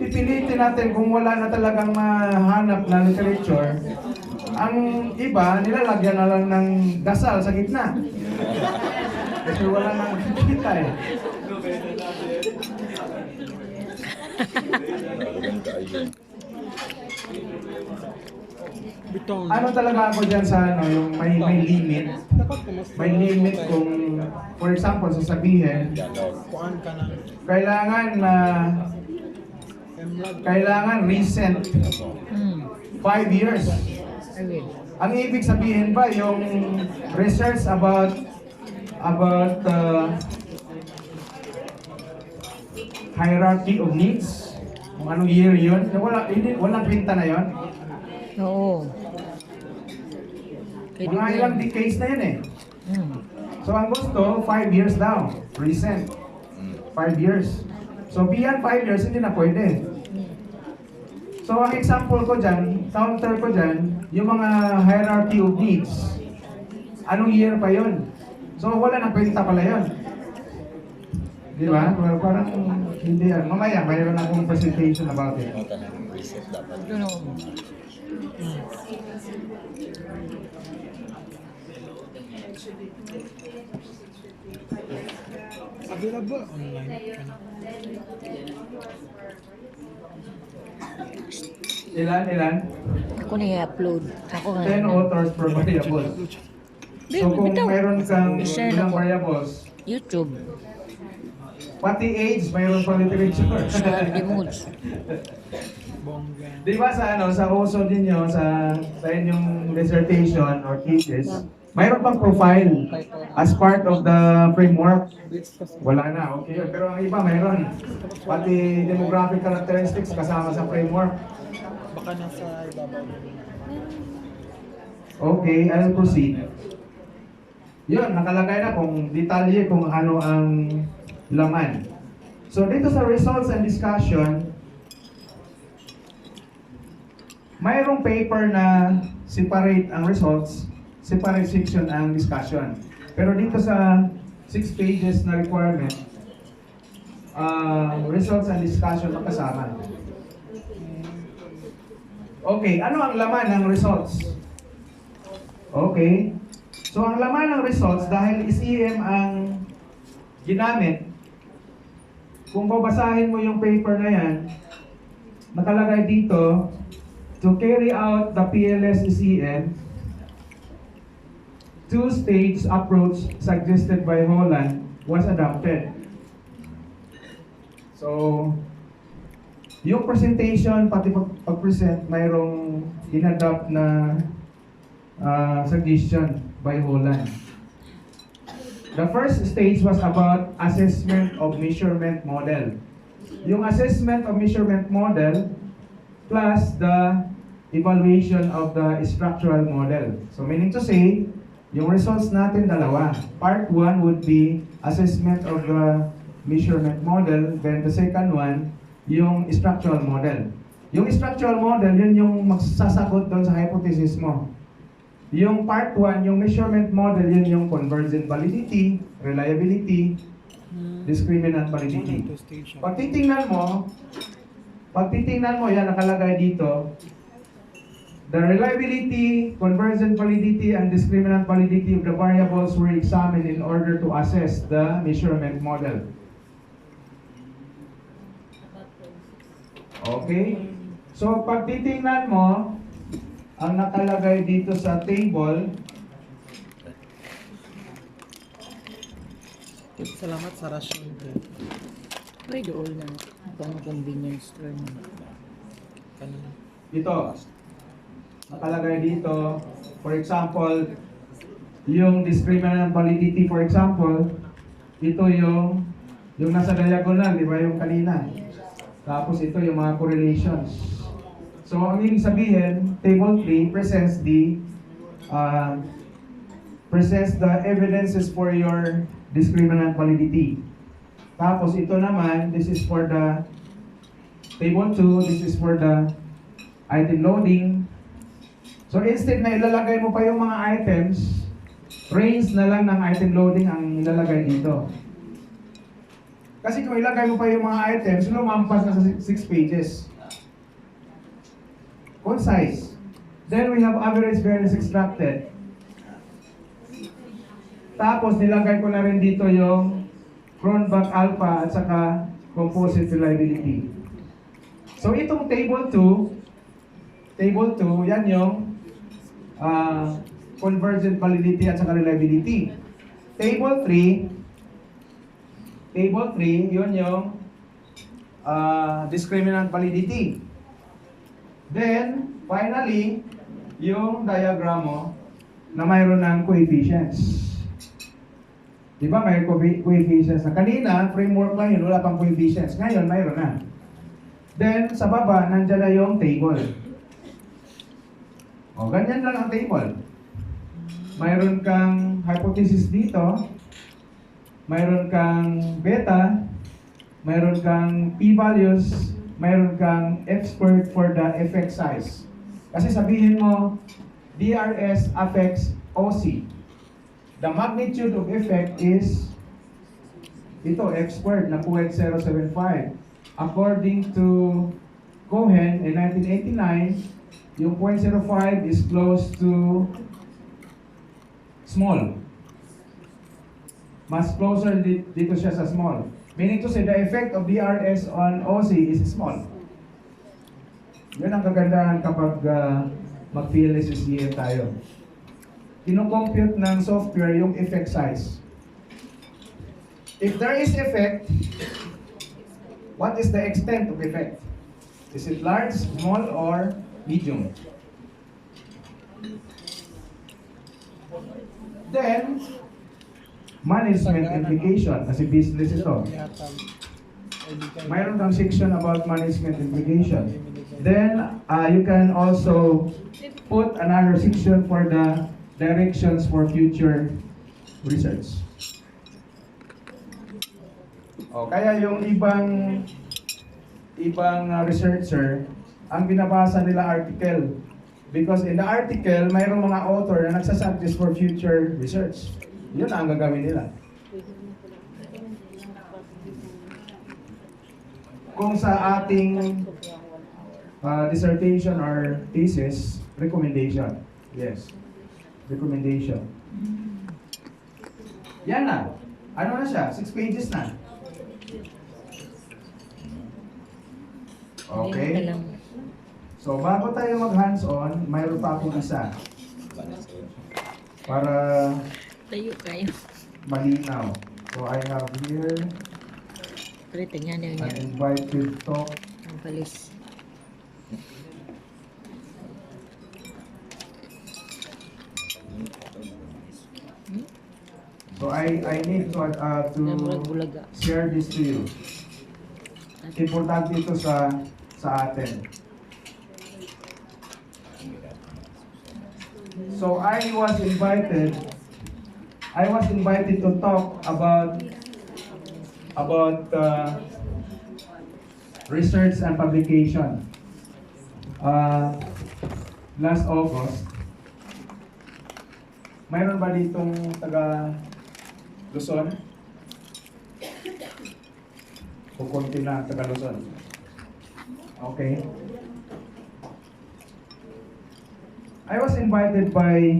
Pipilitin natin kung wala na talagang mahanap na literature. Ang iba, nilalagyan na lang ng dasal sa gitna. Kasi wala nang kita eh. Bitaw na. Ano talaga ako dyan sa ano, yung may limit. Dapat kumusta. May limit kung, for example, sasabihin, Kuan ka na. kailangan na, Mlag. kailangan recent, 5 years. Ang ibig sabihin ba, yung research about hierarchy of needs, kung anong year yun, walang kwenta na yun. Oo. Mga ilang decades na yun eh. So ang gusto, 5 years daw, recent. 5 years. So beyond 5 years, hindi na pwede. So ang example ko dyan, counter ko dyan, yung mga hierarchy of needs. Anong year pa yun? So wala na kwenta pala yun. Di ba? Well, parang hindi yan. Mamaya, mayroon akong presentation about it. Reset dapat. Available online ka na. Ilan? Ako na i-upload. Ako nga. 10 authors per variable. So kung mayroon kang I-share ilang na po. variables, YouTube. pati age, mayroon pa literature. Sabi moods. Bongga. Di ba sa ano, sa uso ninyo, sa inyong dissertation or thesis, mayroon pang profile as part of the framework. Wala na, okay yun. Pero ang iba mayroon. Pati demographic characteristics kasama sa framework. Baka nasa ibabaw. Okay, I'll proceed. Yun, nakalagay na kung detalye kung ano ang laman. So dito sa results and discussion, mayroong paper na separate ang results, separate section ang discussion. Pero dito sa 6 pages na requirement, results and discussion magkasama. Okay, ano ang laman ng results? Okay. So ang laman ng results, dahil SEM ang ginamit, kung babasahin mo yung paper na yan, nakalagay dito, to carry out the PLS-SEM, two-stage approach suggested by Holland was adopted. So, yung presentation, pati pag-present, mayroong in-adopt na suggestion by Holland. The first stage was about assessment of measurement model. Yung assessment of measurement model plus the evaluation of the structural model. So meaning to say, yung results natin dalawa. Part 1 would be assessment of the measurement model, then the second one, yung structural model. Yung structural model, yun yung magsasagot doon sa hypothesis mo. Yung part 1, yung measurement model, yun yung convergent validity, reliability, discriminant validity. Pag titingnan mo, yan nakalagay dito, the reliability, convergent validity, and discriminant validity of the variables were examined in order to assess the measurement model. Okay? So, pag titingnan mo, ang nakalagay dito sa table, Salamat sa rasyon. Pwede all na. Itong convenience store na. Kanina. dito, nakalagay dito, for example, yung discriminant validity, for example, ito yung nasa diagonal, di ba yung kanina? Tapos ito yung mga correlations. So, ang ibig sabihin, table 3 presents the evidences for your discriminant validity. Tapos ito naman, this is for the table 2, this is for the item loading. So instead na ilalagay mo pa yung mga items, range na lang ng item loading ang ilalagay dito. Kasi kung ilagay mo pa yung mga items, lumampas na sa 6 pages. Concise. Then we have average variance extracted. Tapos nilagay ko na rin dito yung Cronbach alpha at saka composite reliability. So itong table 2, Table 2, yan yung convergent validity at saka reliability. Table 3, yun yung discriminant validity. Then, finally, yung diagram mo na mayroon ng coefficients. Di ba may coefficients na kanina, framework lang yun, wala pang coefficients. Ngayon, mayroon na. Then, sa baba, nandyan na yung table. O, ganyan lang ang table. Mayroon kang hypothesis dito, mayroon kang beta, mayroon kang p-values, mayroon kang f-squared for the effect size. Kasi sabihin mo, DRS affects OC. The magnitude of effect is ito, f-squared na 0.075. According to Cohen in 1989, yung 0.05 is close to small. Mas closer dito siya sa small. Meaning to say, the effect of DRS on OC is small. Yun ang kagandahan kapag mag-PLSSDM tayo. Kino-compute ng software yung effect size. If there is effect, what is the extent of effect? Is it large, small, or medium? Then, management implication, kasi business ito. Mayroon kang section about management implication. Then, you can also put another section for the directions for future research. O, kaya yung ibang researcher, ang binabasa nila article. Because in the article, mayroong mga author na nagsasuggest for future research. Yun ang gagawin nila. Kung sa ating dissertation or thesis, recommendation. Yes. Recommendation. Yan na. Ano na siya? 6 pages na. Okay. So, bago tayo mag-hands-on, mayroon pa akong isa. Para Tayo kayo. malinaw. So, I have here Pero tingnan niyo an niya. invited talk. Ang palis. So, I need to Bulaga. share this to you. Importante ito sa atin. So I was invited to talk about research and publication. Last August, mayroon ba ditong taga Luzon? Kukunti na taga Luzon. Okay. I was invited by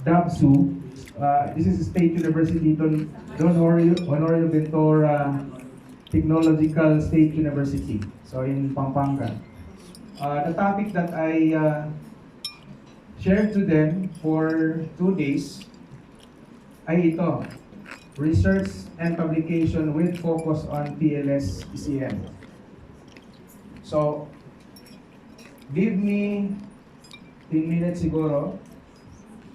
DABSU. This is State University, Don Honorio Ventura Technological State University. So in Pampanga. The topic that I shared to them for 2 days ay ito. Research and publication with focus on PLS-ECM. So, give me 10 minutes siguro.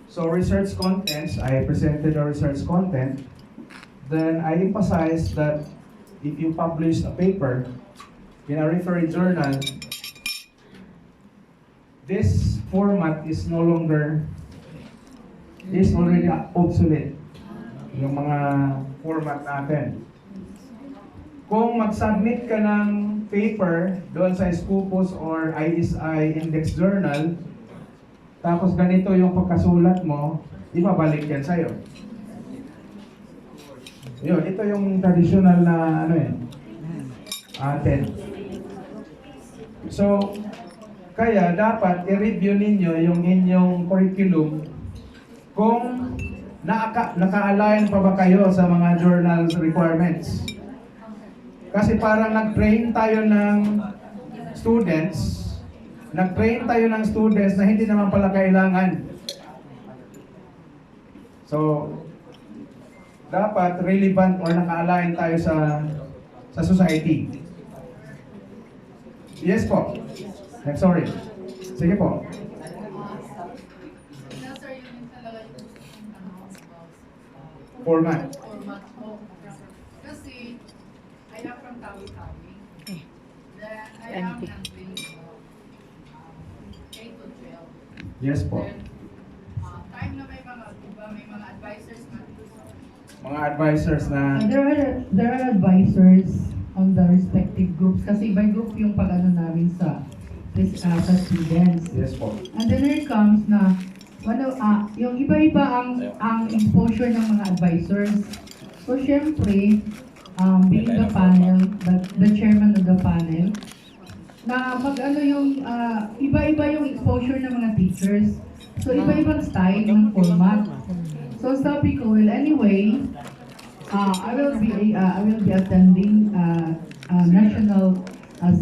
So, research contents, I presented the research content. Then, I emphasized that if you publish a paper in a referee journal, this format is no longer, is already obsolete. Yung mga format natin. Kung mag-submit ka ng paper doon sa Scopus or ISI Index Journal, tapos ganito yung pagkasulat mo, ibabalik yan sa'yo. Yun, ito yung traditional na atin. So, kaya dapat i-review ninyo yung inyong curriculum kung naka-align pa ba kayo sa mga journals requirements. Kasi parang nag-train tayo ng students nag-train tayo ng students na hindi naman pala kailangan. So, dapat relevant or naka-align tayo sa society. Yes po. I'm sorry. Sige po. Format. Kasi, I am from Tawi-Tawi. Then, I am handling K to 12. Yes po. Then, time na may mga, diba, may mga advisors na. Mga advisors na There are advisors on the respective groups kasi by group yung pag-ano namin sa students. yes po. And then there comes na yung iba-iba ang exposure ng mga advisors. So syempre, being the panel, the chairman of the panel, na mag-ano yung iba-iba yung exposure ng mga teachers. So iba-ibang style ng format. So sabi ko, well anyway, I will be attending national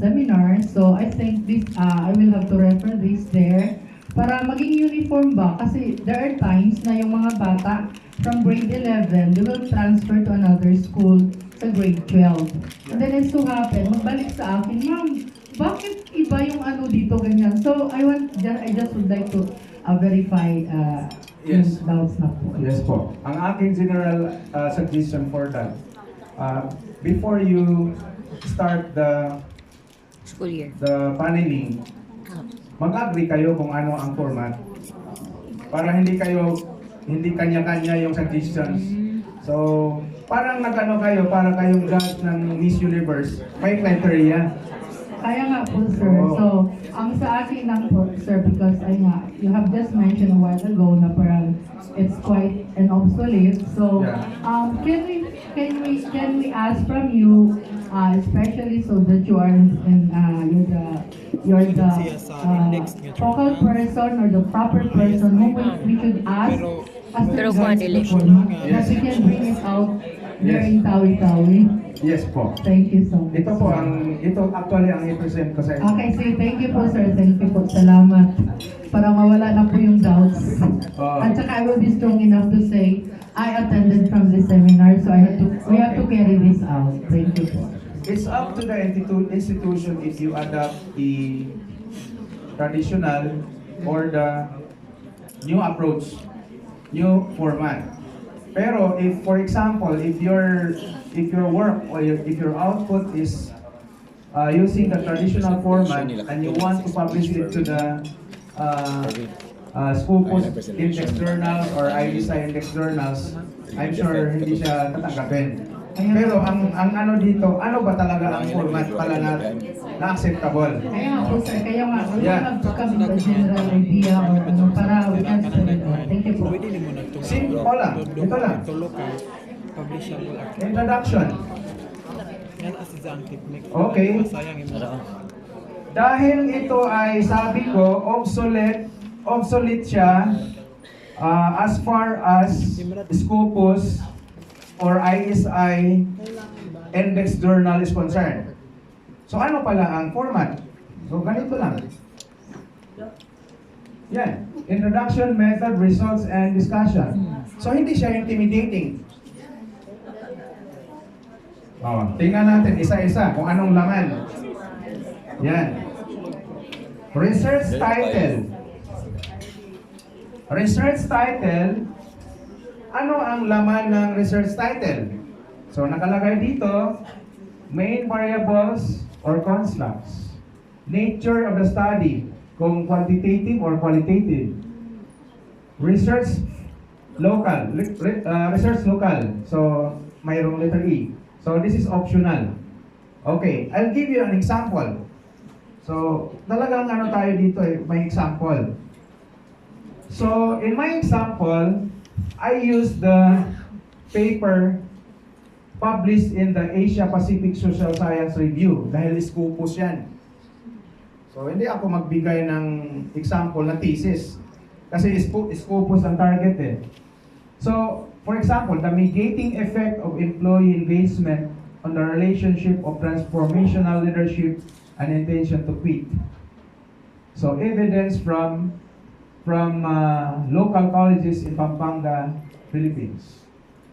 seminar. So I think this I will have to refer this there para maging uniform ba kasi there are times na yung mga bata from grade 11 they will transfer to another school sa grade 12. And then it so happen, magbalik sa akin, ma'am, bakit iba yung ano dito ganyan? So I just would like to verify Yes. yung doubts na po. Yes po. Ang aking general suggestion for that, before you start the School year. paneling, mag-agree kayo kung ano ang format. Para hindi kanya-kanya yung suggestions. So, parang nag-ano kayo, para kayong judge ng Miss Universe, may criteria. Kaya nga po, sir. So, ang sa akin lang po, sir, because you have just mentioned a while ago na parang it's quite an obsolete. So, Yeah. can we ask from you, especially so that you are you're the focal person or the proper person who we should ask as the Pero regards one to election. format, that we can bring it out there in Tawi-Tawi. Yes po. Thank you so much. Ito actually ang i-present ko sa inyo. Okay, so thank you po sir, thank you po, salamat. Para mawala na po yung doubts. At saka I will be strong enough to say, I attended from this seminar, so we have to carry this out. Thank you po. It's up to the institution if you adopt the traditional or the new approach, new format. Pero if, for example, if your work or if your output is using the traditional format and you want to publish it to the school post index journals or IDSA index journals, I'm sure hindi siya tatanggapin. Pero ang ano dito, ano ba talaga ang format pala na acceptable? Kaya nga po sir, kaya nga, we Yeah. have to come with a general idea or ano, para we can spread it out. Thank you po. Pwede mo nagtulong. Simple lang. Ito lang. Tulog ka. Publishable article. Introduction. Yan as is ang technique. Okay. Sayang yung Dahil ito ay sabi ko obsolete siya as far as Scopus or ISI index journal is concerned. So ano pala ang format? So ganito lang. Yan. Introduction, method, results, and discussion. So hindi siya intimidating. Tingnan natin isa-isa kung anong laman. Yan. Research title. Research title. Ano ang laman ng research title? So nakalagay dito, main variables or constructs. Nature of the study, kung quantitative or qualitative. Research local, research local. So mayroong letter E. So this is optional. Okay, I'll give you an example. So talagang ano tayo dito may example. So in my example, I use the paper published in the Asia Pacific Social Science Review dahil Scopus yan. So hindi ako magbigay ng example na thesis kasi Scopus ang target eh. So for example, the mitigating effect of employee engagement on the relationship of transformational leadership and intention to quit. So evidence from local colleges in Pampanga, Philippines.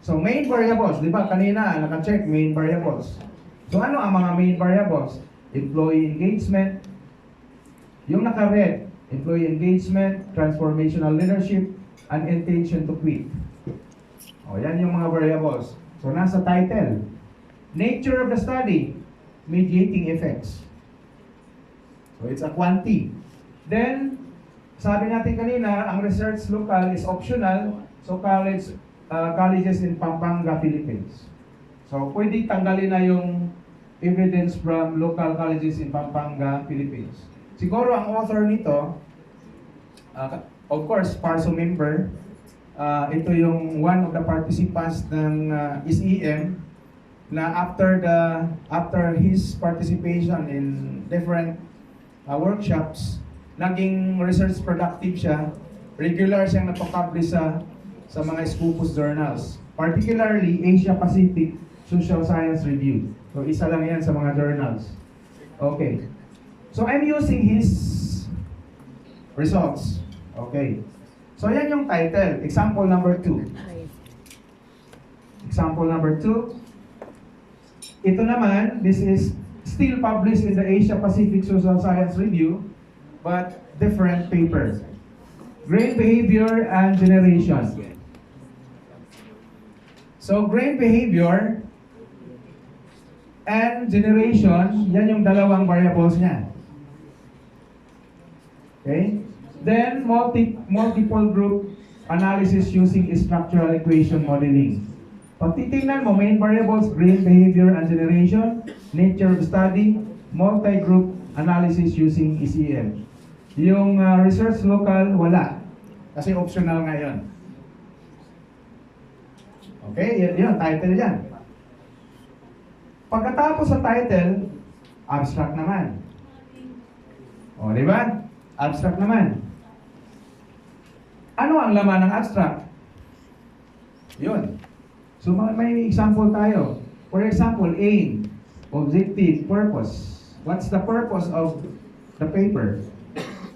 So main variables, di ba kanina naka-check main variables. So ano ang mga main variables? Employee engagement, yung naka-red, employee engagement, transformational leadership, and intention to quit. O, yan yung mga variables. So nasa title. Nature of the study, mediating effects. So it's a quantity. Then, sabi natin kanina, ang research local is optional. So colleges in Pampanga, Philippines. So pwede tanggalin na yung evidence from local colleges in Pampanga, Philippines. Siguro ang author nito, of course, PARSO member, ito yung one of the participants ng SEM na after his participation in different workshops, naging research productive siya. Regular siyang napapublish sa mga Scopus journals. Particularly, Asia Pacific Social Science Review. So, isa lang yan sa mga journals. Okay. So, I'm using his results. Okay. So, yan yung title. Example number 2. Example number 2. Ito naman, this is still published in the Asia Pacific Social Science Review, but different paper. Brain behavior and generation. So, brain behavior and generation, yan yung dalawang variables niya. Okay? Then, multiple group analysis using structural equation modeling. Pag titingnan mo, main variables, brain behavior and generation, nature of study, multi-group analysis using SEM. Yung research local, wala. Kasi optional nga yun. Okay, yun, title yan. Pagkatapos sa title, abstract naman. O, di ba? Abstract naman. Ano ang laman ng abstract? Yun. So, may example tayo. For example, aim, objective, purpose. What's the purpose of the paper?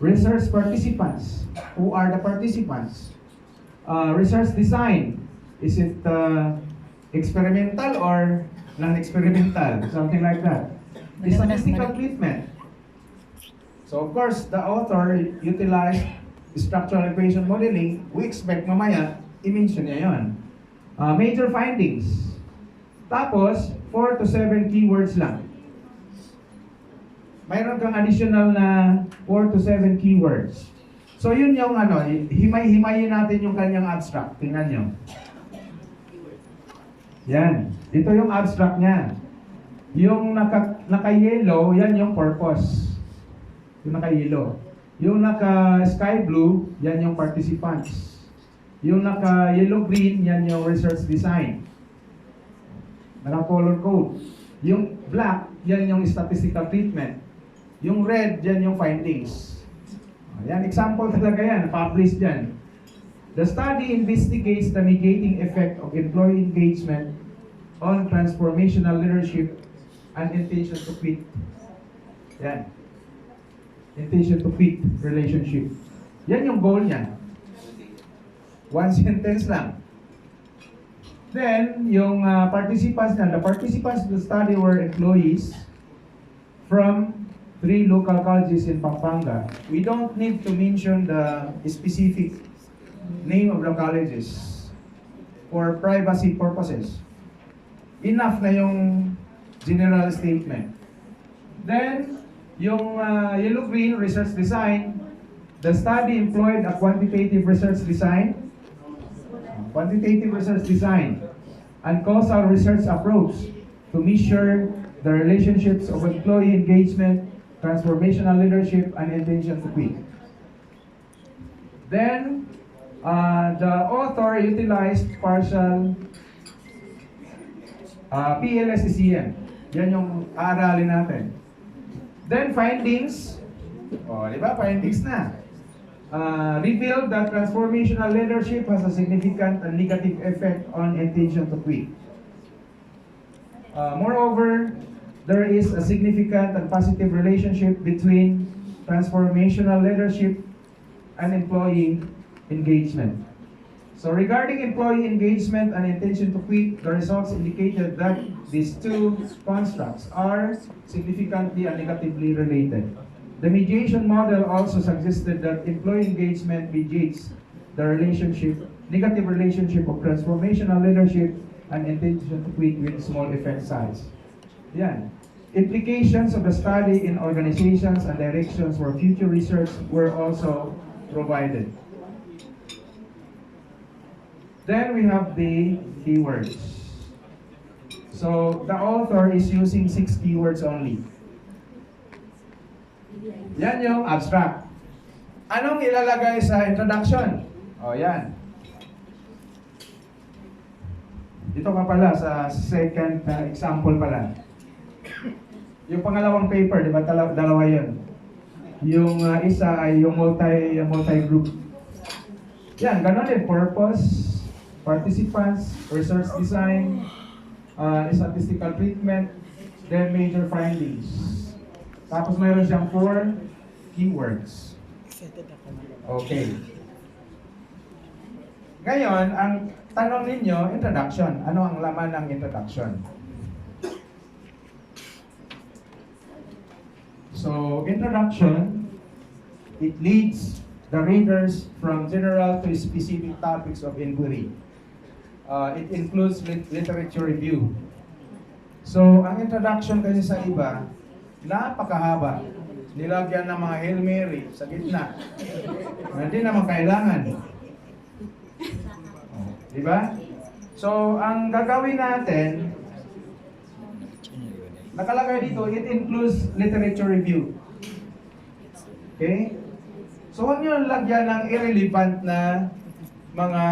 Research participants. Who are the participants? Research design. Is it experimental or non-experimental? Something like that. The statistical treatment. So, of course, the author utilized structural equation modeling. We expect mamaya, i-mention niya yun. Major findings. Tapos, 4 to 7 keywords lang. Mayroon kang additional na 4 to 7 keywords. So, yun yung himay-himayin natin yung kanyang abstract. Tingnan nyo. Yan. Ito yung abstract niya. Yung naka-yellow, yan yung purpose. Yung naka-yellow. Yung naka-sky blue, yan yung participants. Yung naka-yellow-green, yan yung research design. Naka-color code. Yung black, yan yung statistical treatment. Yung red, yan yung findings. Yan, example talaga yan. Published yan. The study investigates the mitigating effect of employee engagement on transformational leadership and intention to quit. Yan. Intention to quit relationship. Yan yung goal niya. One sentence lang. Then, yung participants na, the participants of the study were employees from 3 local colleges in Pampanga. We don't need to mention the specific name of the colleges for privacy purposes. Enough na yung general statement. Then, yung yellow-green research design, the study employed a quantitative research design and causal research approach to measure the relationships of employee engagement, transformational leadership, and intention to quit. Then, the author utilized partial PLS-SEM. Yan yung aaralin natin. Then, findings. Di ba? Findings na. Revealed that transformational leadership has a significant and negative effect on intention to quit. Moreover, there is a significant and positive relationship between transformational leadership, and employee engagement. So regarding employee engagement and intention to quit, the results indicated that these two constructs are significantly and negatively related. The mediation model also suggested that employee engagement mediates the negative relationship of transformational leadership and intention to quit with small effect size. Yan. Implications of the study in organizations and directions for future research were also provided. Then we have the keywords. So the author is using 6 keywords only. Yan yung abstract. Anong ilalagay sa introduction? O yan. Dito ka pala sa second example pala. Yung pangalawang paper, di ba dalawa yun? Yung isa ay yung multi-group. Yan, ganun din. Purpose, participants, research design, statistical treatment, then major findings. Tapos mayroon siyang 4 keywords. Okay. Ngayon, ang tanong ninyo, introduction. Ano ang laman ng introduction? So, introduction, it leads the readers from general to specific topics of inquiry. It includes literature review. So, ang introduction kasi sa iba, napakahaba. Nilagyan ng mga Hail Mary sa gitna. Hindi naman kailangan. Di ba? So, ang gagawin natin, nakalagay dito, it includes literature review. Okay? So, huwag nyo lagyan ng irrelevant na mga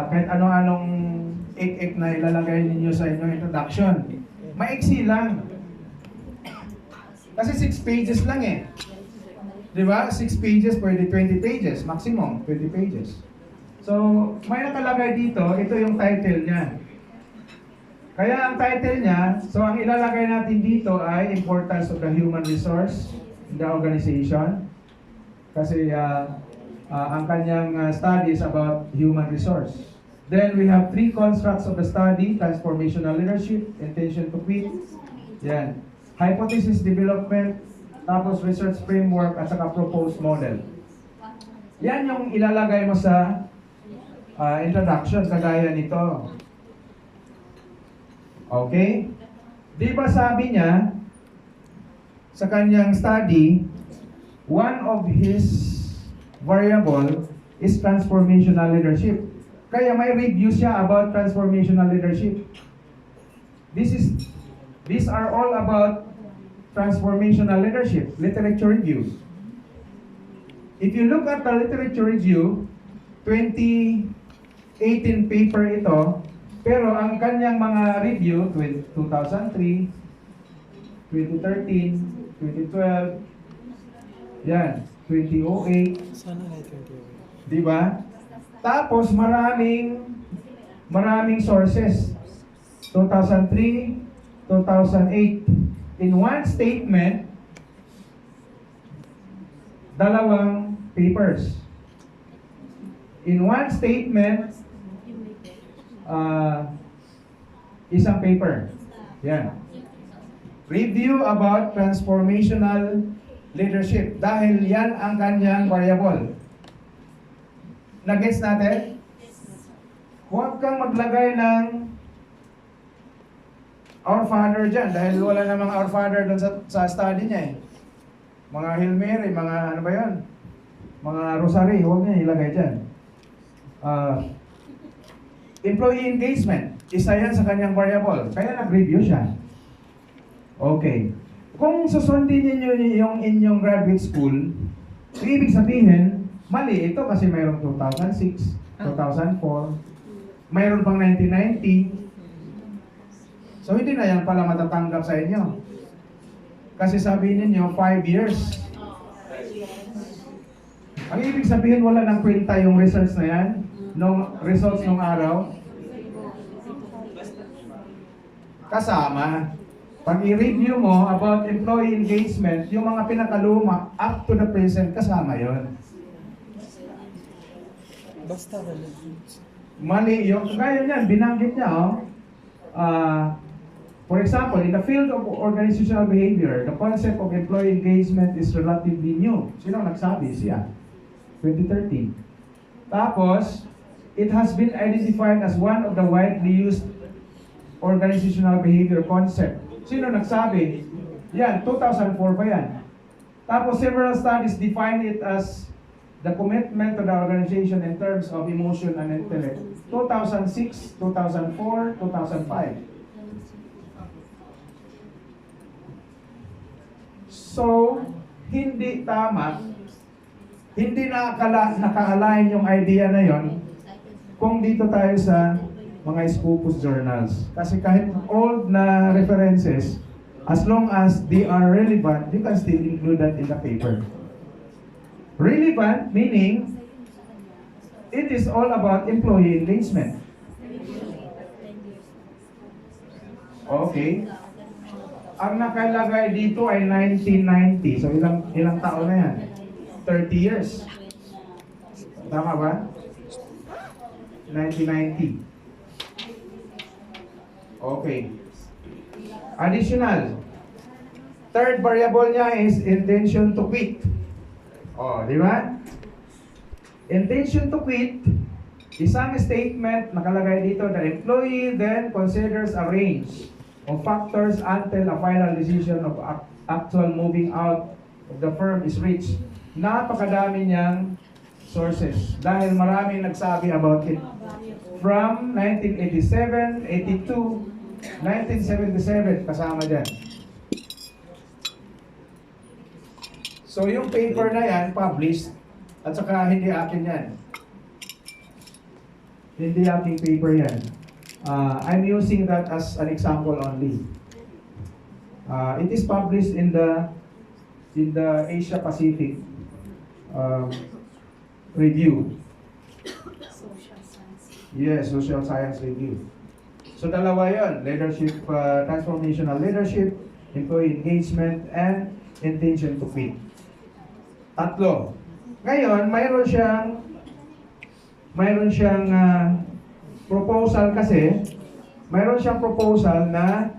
kahit ano-anong ek-ek na ilalagay ninyo sa inyong introduction. Maiksi lang. Kasi 6 pages lang eh. Di ba? 6 pages, pwede 20 pages. Maximum, 20 pages. So, may nakalagay dito, ito yung title niya. Kaya ang title niya, so ang ilalagay natin dito ay importance of the human resource in the organization. Kasi ang kanyang study is about human resource. Then we have 3 constructs of the study: transformational leadership, intention to quit, yan, hypothesis development, tapos research framework, at saka proposed model. Yan yung ilalagay mo sa introduction, kagaya nito. Okay? Di ba sabi niya, sa kanyang study, one of his variable is transformational leadership. Kaya may review siya about transformational leadership. These are all about transformational leadership, literature reviews. If you look at the literature review, 2018 paper ito, pero ang kanyang mga review, 2003, 2013, 2012, yan, 2008. Sana na 2008. Di ba? Tapos maraming sources. 2003, 2008. In one statement, 2 papers. In one statement, isang paper. Yan. Review about transformational leadership. Dahil yan ang kanyang variable. Nag-gets natin? Huwag kang maglagay ng Our Father dyan. Dahil wala namang Our Father doon sa study niya eh. Mga Hail Mary, mga ano ba yan? Mga Rosary, huwag niya ilagay dyan. Employee engagement, isa yan sa kanyang variable. Kaya nag-review siya. Okay. Kung susundin niyo yung inyong graduate school, ibig sabihin, mali ito kasi mayroong 2006, 2004, mayroon pang 1990. So hindi na yan pala matatanggap sa inyo. Kasi sabihin ninyo, 5 years. Ang ibig sabihin, wala nang kwenta yung results na yan, results nung araw. Kasama. Pag i-review mo about employee engagement, yung mga pinakaluma up to the present, kasama yon. Basta relevant. Mali yung, ngayon yan, binanggit niya, oh. For example, in the field of organizational behavior, the concept of employee engagement is relatively new. Sino nagsabi? Siya. 2013. Tapos, it has been identified as one of the widely used organizational behavior concept. Sino nagsabi? Yan, 2004 pa yan. Tapos several studies define it as the commitment to the organization in terms of emotion and intellect. 2006, 2004, 2005. So, hindi tama, hindi naka-align yung idea na yon kung dito tayo sa mga Scopus journals. Kasi kahit old na references, as long as they are relevant, you can still include that in the paper. Relevant meaning, it is all about employee engagement. Okay. Ang nakalagay dito ay 1990. So ilang taon na yan? 30 years. Tama ba? 1990. Okay. Additional. Third variable niya is intention to quit. Oh, di ba? Intention to quit, isang statement nakalagay dito, the employee then considers a range of factors until a final decision of actual moving out of the firm is reached. Napakadami niyang sources dahil maraming nagsabi about it. From 1987, 82, 1977, kasama dyan. So yung paper na yan, published, at saka hindi akin yan. Hindi aking paper yan. I'm using that as an example only. It is published in the Asia Pacific Review. Yes, Social Science Review. So dalawa yun, leadership, transformational leadership, employee engagement, and intention to quit. Tatlo. Ngayon, mayroon siyang proposal kasi, mayroon siyang proposal na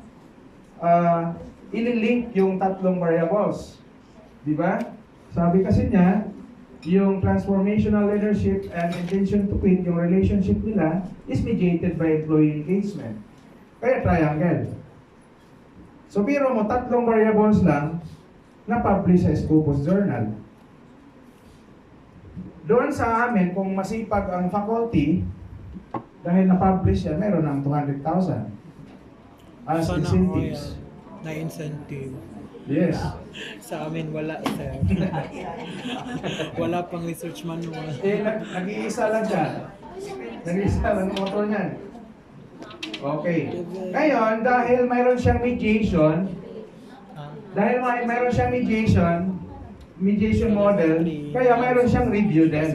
ililink yung tatlong variables. Di ba? Sabi kasi niya, yung transformational leadership and intention to quit, yung relationship nila is mediated by employee engagement. Kaya triangle. So biro mo, tatlong variables lang na publish sa Scopus Journal. Doon sa amin, kung masipag ang faculty, dahil na-publish yan, meron ng 200,000 as Sana incentives. na incentive. Yes. Sa amin wala, sir. Wala pang research manual. Nag-iisa lang dyan. Nag-iisa lang ang motor niyan. Okay. Ngayon, dahil mayroon siyang mediation, mediation model, kaya mayroon siyang review din.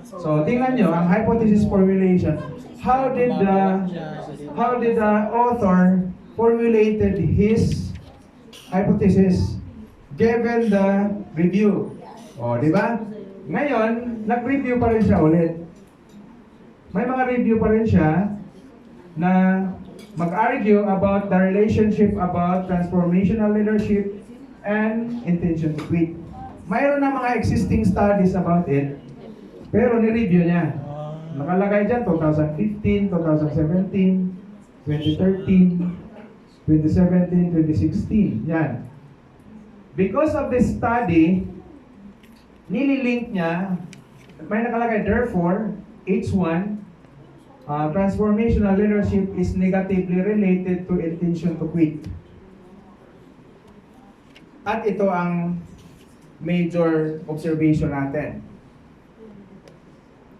So, tingnan nyo, ang hypothesis formulation. How did the author formulated his hypothesis given the review? O, di ba? Ngayon, nag-review pa rin siya ulit. May mga review pa rin siya na mag-argue about the relationship about transformational leadership and intention to quit. Mayroon na mga existing studies about it, pero ni-review niya. Nakalagay dyan 2015, 2017, 2013, 2017, 2016. Yan. Because of this study, nililink niya, may nakalagay, therefore, H1, transformational leadership is negatively related to intention to quit. At ito ang major observation natin.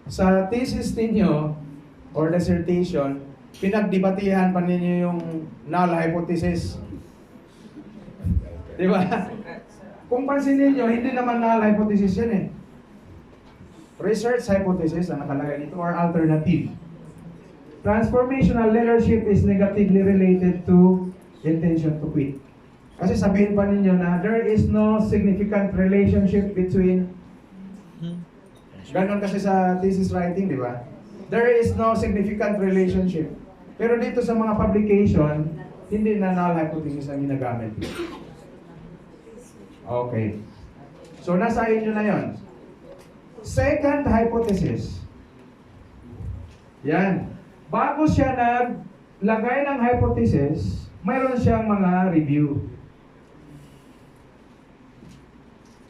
Sa thesis ninyo, or dissertation, pinagdebatihan pa ninyo yung null hypothesis. Di ba? Kung pansinin nyo, hindi naman null hypothesis yan eh. Research hypothesis ang nakalagay dito, or alternative. Transformational leadership is negatively related to intention to quit. Kasi sabihin pa ninyo na there is no significant relationship between, ganon kasi sa thesis writing, di ba? There is no significant relationship. Pero dito sa mga publication, hindi na null hypothesis ang ginagamit. Okay. So, nasa inyo na yon. Second hypothesis. Yan. Bago siya naglagay ng hypothesis, mayroon siyang mga review.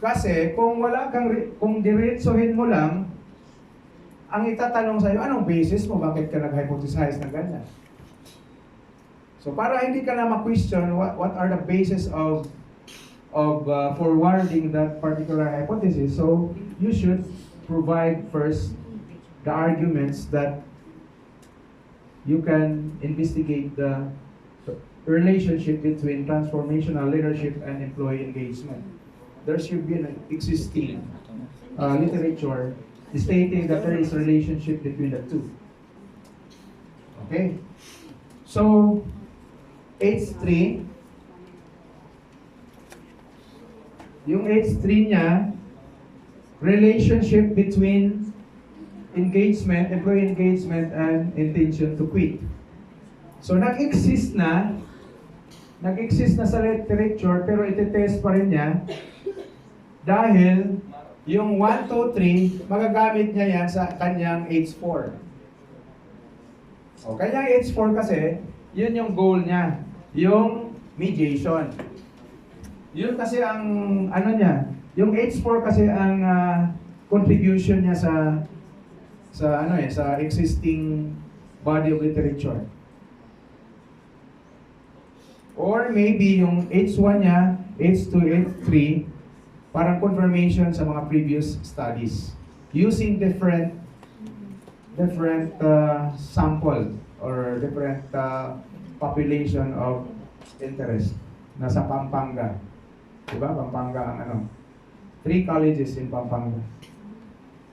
Kasi kung kung diretsuhin mo lang, ang itatanong sa'yo, anong basis mo? Bakit ka nag-hypothesize ng ganyan? So para hindi ka na ma-question what are the basis of forwarding that particular hypothesis, so you should provide first the arguments that you can investigate the relationship between transformational leadership and employee engagement. There should be an existing literature stating that there is a relationship between the two. Okay? So, H3, yung H3 niya, relationship between engagement, employee engagement, and intention to quit. So, nag-exist na sa literature, pero iti-test pa rin niya dahil yung 1, 2, 3, magagamit niya yan sa kanyang H4. O, kanyang H4 kasi, yun yung goal niya, yung mediation. Yun kasi ang, yung H4 kasi ang contribution niya sa existing body of literature. Or maybe yung H1 niya, H2, H3, parang confirmation sa mga previous studies using different sample or different population of interest. Nasa Pampanga. Diba? Pampanga ang 3 colleges in Pampanga.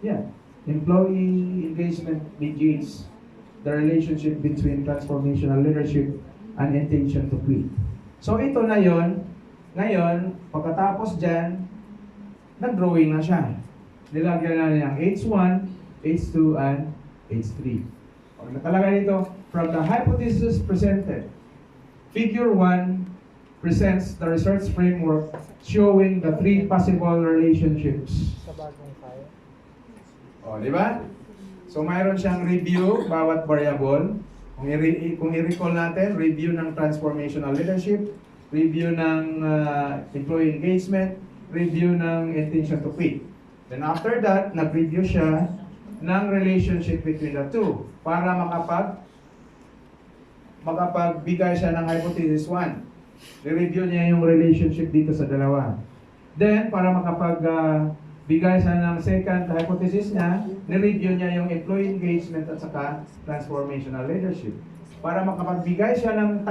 Yeah. Employee engagement mediates the relationship between transformational leadership and intention to quit. So ito na yon. Ngayon, pagkatapos dyan, nag-drawing na siya. Nilagyan na niyang H1, H2, and H3. O, nakalagay dito, from the hypothesis presented, Figure 1 presents the research framework showing the 3 possible relationships. Sa bagong file. O, di ba? So, mayroon siyang review, bawat variable. Kung i-recall natin, review ng transformational leadership, review ng employee engagement, review ng intention to quit. Then after that, nag-review siya ng relationship between the two para makapagbigay siya ng hypothesis 1. I-review niya yung relationship dito sa dalawa. Then, para makapagbigay siya ng second hypothesis niya, ni-review niya yung employee engagement at saka transformational leadership. Para makapagbigay siya ng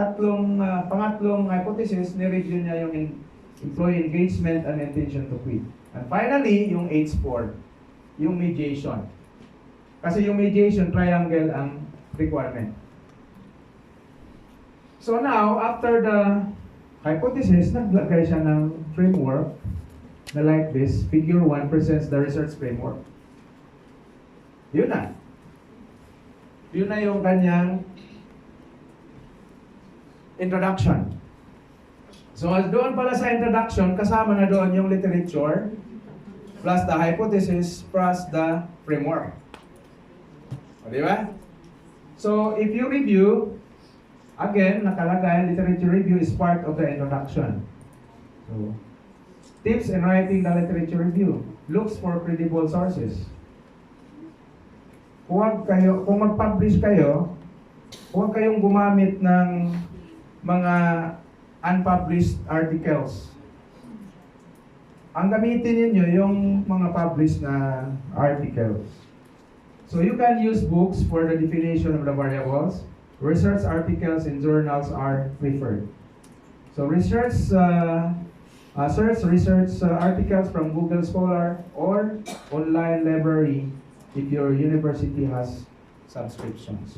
pangatlong hypothesis, ni-review niya yung employee engagement and intention to quit. And finally, yung H4, yung mediation. Kasi yung mediation, triangle ang requirement. So now, after the hypothesis, naglagay siya ng framework na like this. Figure 1 presents the research framework. Yun na. Yun na yung kanyang introduction. So, doon pala sa introduction, kasama na doon yung literature, plus the hypothesis, plus the framework. O, di ba? So, if you review, again, nakalagay, literature review is part of the introduction. So, tips in writing the literature review. Looks for credible sources. Kung mag-publish kayo, huwag kayong gumamit ng mga unpublished articles. Ang gamitin niyo yung mga published na articles. So you can use books for the definition of the variables. Research articles in journals are preferred. So search research articles from Google Scholar or online library if your university has subscriptions.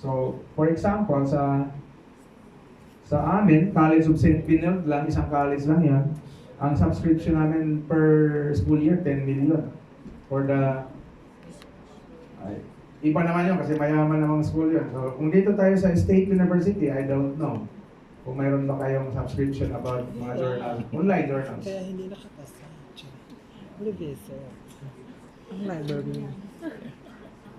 So for example, sa Sa amin, College of St. Bernard lang, isang college lang yan. Ang subscription namin per school year, 10 million. For the... iba naman yun kasi mayaman namang school yun. So, kung dito tayo sa State University, I don't know kung mayroon ba kayong subscription about mga journal, online journals. Kaya hindi nakapasa. Professor. Ang library.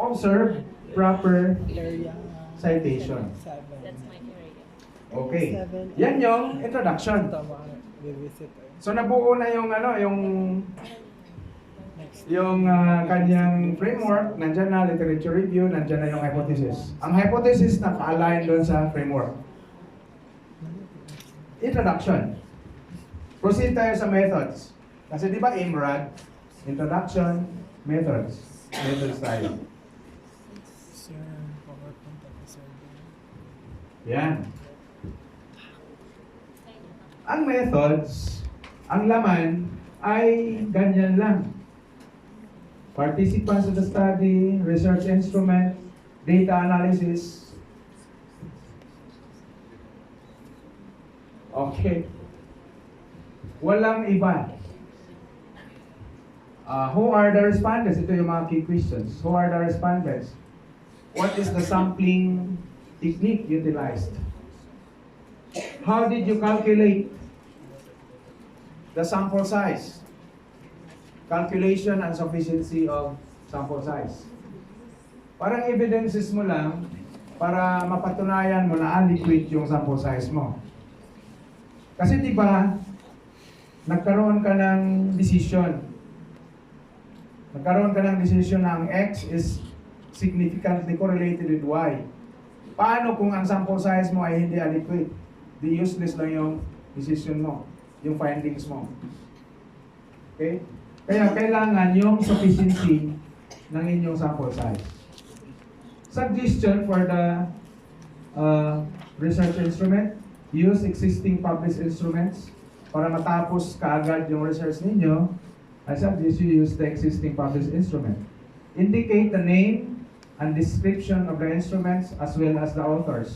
Observe proper Area. citation. 7. Okay. Yan yung introduction. Tama. Revisit. So nabuo na yung kanyang framework, nandiyan na literature review, nandiyan na yung hypothesis. Ang hypothesis naka-align doon sa framework. Introduction. Proceed tayo sa methods. Kasi di ba IMRAD? Introduction, methods. Methods tayo. Sir, PowerPoint ako, sir. Yan. Ang methods, ang laman ay ganyan lang. Participants of the study, research instrument, data analysis. Okay. Walang iba. Who are the respondents? Ito yung mga key questions. Who are the respondents? What is the sampling technique utilized? How did you calculate the sample size? Calculation and sufficiency of sample size. Parang evidences mo lang para mapatunayan mo na adequate yung sample size mo. Kasi di ba, nagkaroon ka ng decision. Nagkaroon ka ng decision na ang X is significantly correlated with Y. Paano kung ang sample size mo ay hindi adequate? Di useless lang yung decision mo, yung findings mo. Okay? Kaya kailangan yung sufficiency ng inyong sample size. Suggestion for the research instrument, use existing published instruments para matapos kaagad yung research ninyo. I suggest you use the existing published instrument. Indicate the name and description of the instruments as well as the authors.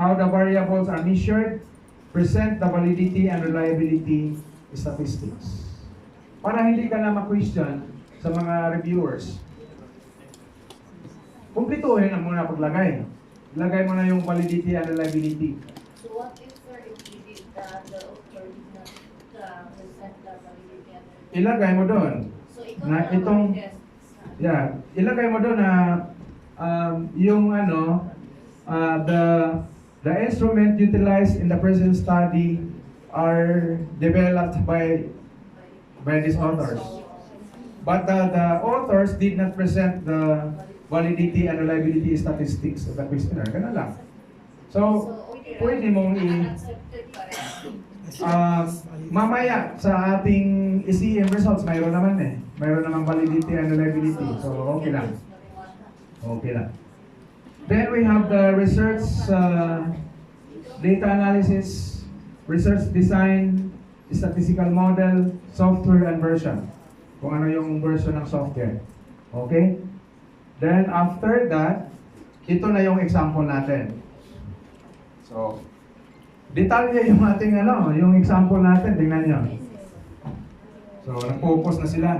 How the variables are measured, present the validity and reliability statistics. Para hindi ka na ma-question sa mga reviewers. Kumplituhin na muna paglagay. Lagay mo na yung validity and reliability. So what if, sir, if we did the author did not present the validity and Ilagay mo doon. so ikaw Na na itong ilagay mo doon na yung the instrument utilized in the present study are developed by these authors. But the authors did not present the validity and reliability statistics of the questionnaire. Ganun lang. So, pwede mong unaccepted pa rin. mamaya sa ating ECM results, mayroon naman mayroon namang validity and reliability. So, okay lang. Okay lang. Then we have the research data analysis, research design, statistical model, software and version. Kung ano yung version ng software. Okay? Then after that, ito na yung example natin. So, detalye yung ating yung example natin, tingnan nyo. So, nag-focus na sila.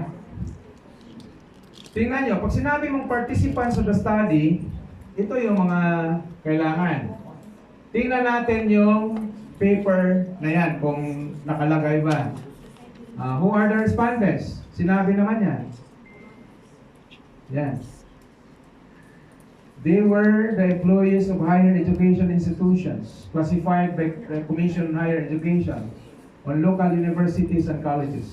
Tingnan nyo, pag sinabi mong participants of the study, ito yung mga kailangan. Tingnan natin yung paper na yan, kung nakalagay ba. Who are the respondents? Sinabi naman yan. Yan. They were the employees of higher education institutions classified by the Commission on Higher Education on local universities and colleges.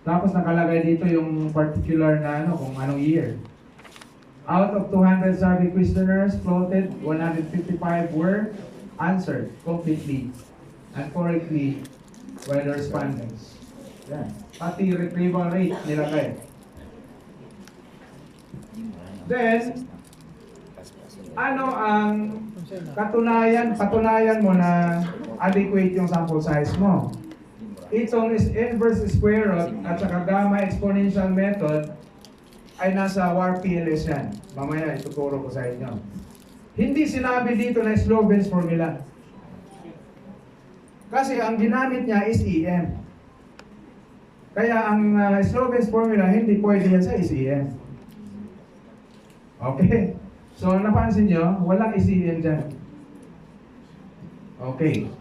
Tapos nakalagay dito yung particular na kung anong year. Out of 200 survey questionnaires floated, 155 were answered completely and correctly by the respondents. Yan. Pati retrieval rate nilagay. Then, ano ang patunayan mo na adequate yung sample size mo? Itong is inverse square root at saka gamma exponential method ay nasa WAR-PLS yan. Mamaya ituturo ko sa inyo. Hindi sinabi dito na Sloven's formula. Kasi ang ginamit niya is EM. Kaya ang Sloven's formula, hindi pwede yan sa SEM. Okay. So, napansin nyo, walang SEM dyan. Okay.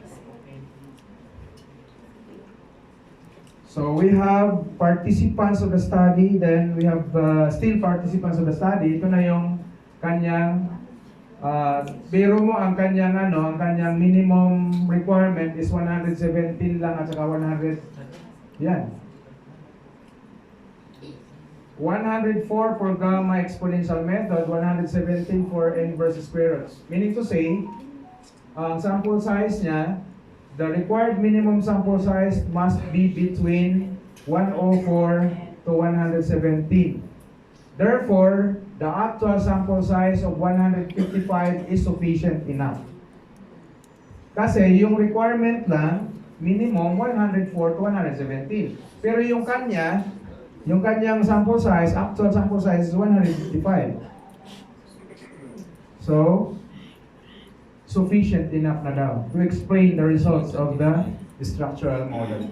So, we have participants of the study, then we have still participants of the study. Ito na yung kanyang biro mo ang kanyang minimum requirement is 117 lang at saka 100. Yan. 104 for gamma exponential method, 117 for inverse square roots. Meaning to say, ang sample size niya, the required minimum sample size must be between 104 to 117. Therefore, the actual sample size of 155 is sufficient enough. Kasi yung requirement lang, minimum 104 to 117. Pero yung kanyang sample size, actual sample size is 155. So, sufficient enough na daw to explain the results of the structural model.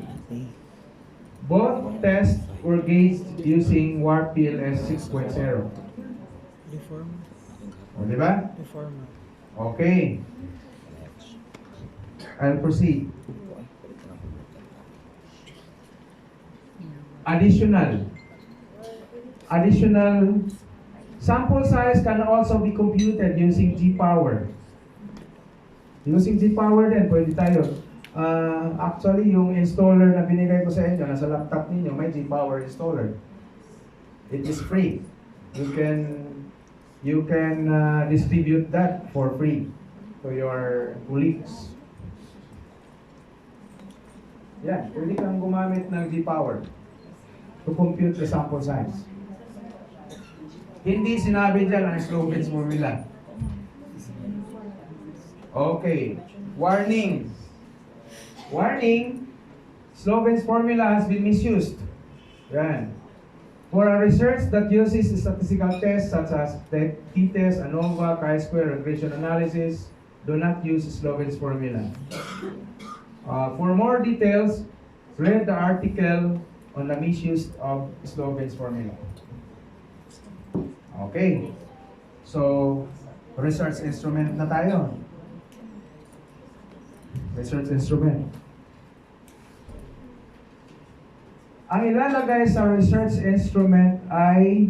Both tests were gauged using pmib-hs 6.0. Reform. O, di ba? Reform. Okay. I'll proceed. Additional sample size can also be computed using G-power. Using G-power din, pwede tayo. Actually, yung installer na binigay ko sa inyo, nasa laptop ninyo, may G-power installer. It is free. You can distribute that for free to your colleagues. Yan, pwede kang gumamit ng G-power to compute the sample size. Hindi sinabi dyan ang Sloven's formula. Okay. Warning. Warning. Sloven's formula has been misused. Yan. For a research that uses statistical tests such as t-test, ANOVA, chi-square regression analysis, do not use Sloven's formula. For more details, read the article on the misuse of Sloven's formula. Okay. So, research instrument na tayo. Research instrument. Ang ilalagay sa research instrument ay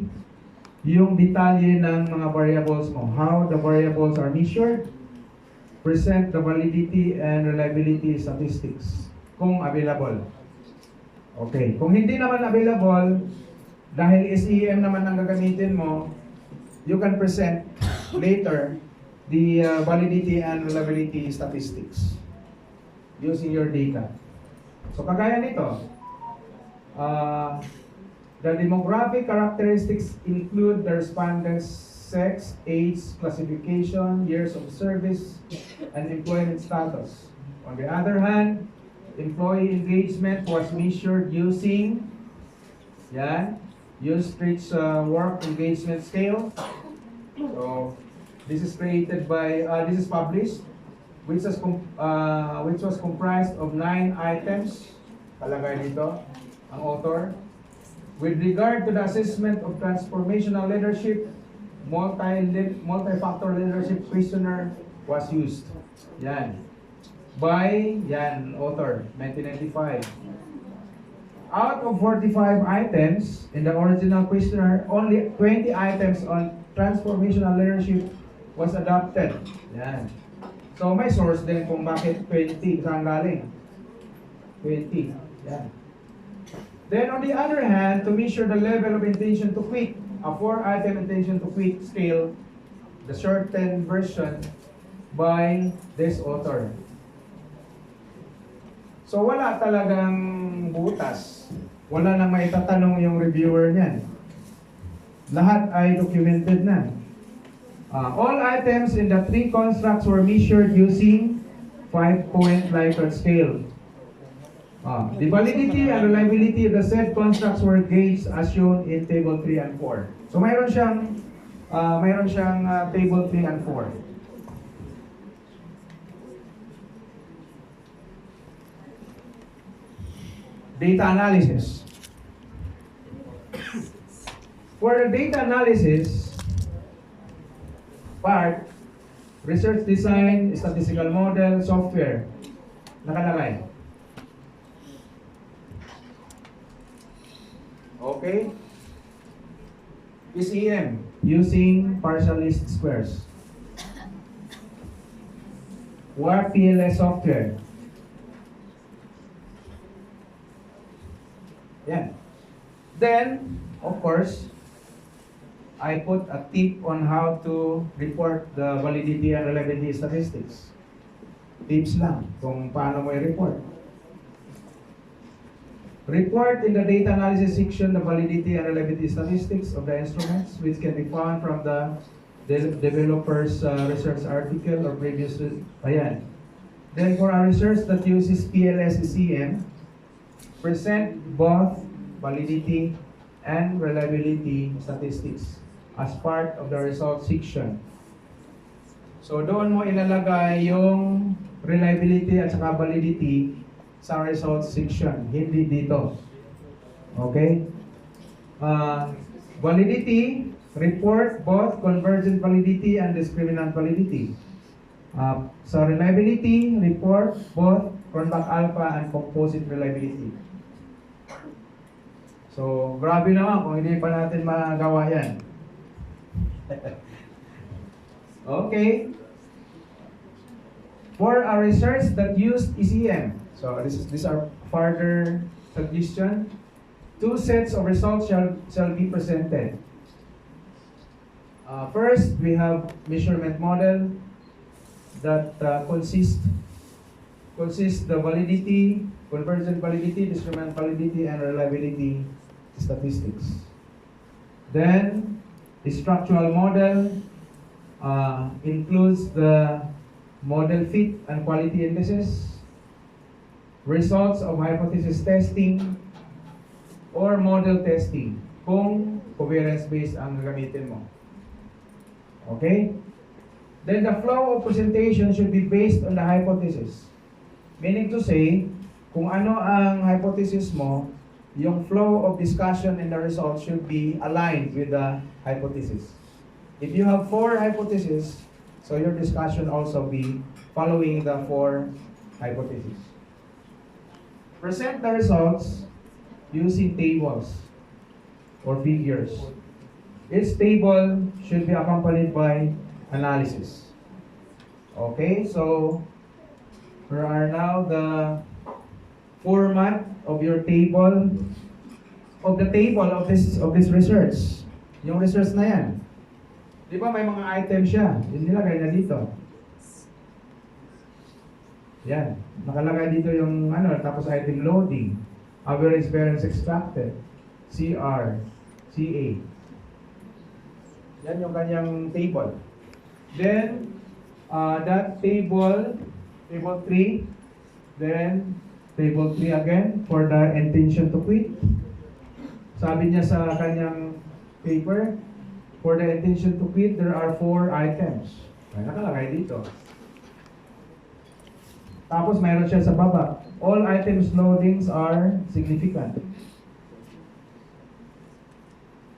yung detalye ng mga variables mo. How the variables are measured, present the validity and reliability statistics, kung available. Okay. Kung hindi naman available, dahil SEM naman ang gagamitin mo, you can present later the validity and reliability statistics using your data. So kagaya nito, the demographic characteristics include the respondent's sex, age, classification, years of service, and employment status. On the other hand, employee engagement was measured using Ustreet's work engagement scale. So this is created by this is published, which was comprised of 9 items. Kalagay dito ang author. With regard to the assessment of transformational leadership, multi-factor leadership questionnaire was used. By author, 1995. Out of 45 items in the original questionnaire, only 20 items on transformational leadership was adopted. So may source din kung bakit 20 saan galing. 20. Then on the other hand, to measure the level of intention to quit, a 4-item intention to quit scale, the shortened version by this author. So wala talagang butas. Wala nang maitatanong yung reviewer niyan. Lahat ay documented na. All items in the 3 constructs were measured using 5-point Likert scale. The validity and reliability of the said constructs were gauged as shown in table 3 and 4. So mayroon siyang table 3 and 4. data analysis. For the data analysis part, research design, statistical model, software, nakalagay. Okay? SEM, using partial least squares. What PLS software? Yan. Then, of course, I put a tip on how to report the validity and reliability statistics. Tips lang kung paano mo i-report. Report in the data analysis section the validity and reliability statistics of the instruments, which can be found from the developer's research article or previous. Ayan. Then for our research that uses PLS SEM, present both validity and reliability statistics as part of the results section. So doon mo ilalagay yung reliability at saka validity sa results section, hindi dito. Okay? Validity, report both convergent validity and discriminant validity. Sa reliability, report both contact alpha and composite reliability. So, grabe naman kung hindi pa natin magawa yan. Okay. For our research that used SEM, so these are further suggestion. 2 sets of results shall be presented. First, we have measurement model that consists the validity, convergent validity, discriminant validity, and reliability statistics. Then, the structural model includes the model fit and quality indices, results of hypothesis testing, or model testing kung covariance-based ang gagamitin mo. Okay? Then the flow of presentation should be based on the hypothesis. Meaning to say, kung ano ang hypothesis mo, yung flow of discussion and the results should be aligned with the hypothesis. If you have 4 hypotheses, so your discussion also be following the 4 hypotheses. Present the results using tables or figures. Each table should be accompanied by analysis. Okay, so here are now the format of your table of this research. Yung research na yan. Di ba may mga items siya? Yung nilagay na dito. Yan. Nakalagay dito yung tapos item loading, average variance extracted, CR, CA. Yan yung kanyang table. Then, that table 3, then table 3 again for the intention to quit. Sabi niya sa kanyang paper, for the intention to quit, there are 4 items. Ay, nakalagay dito. Tapos mayroon siya sa baba. All items loadings are significant.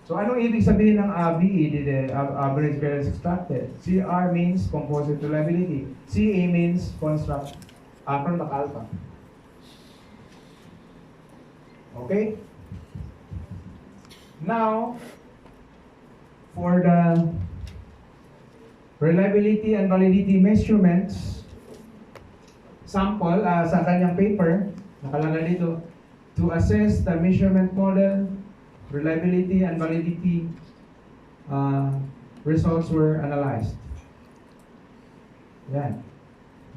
So anong ibig sabihin ng AVE, the average variance extracted? CR means composite reliability. CA means contact alpha. Okay? Now, for the reliability and validity measurements, sample sa kanyang paper, nakalagay dito, to assess the measurement model, reliability and validity results were analyzed. Yan.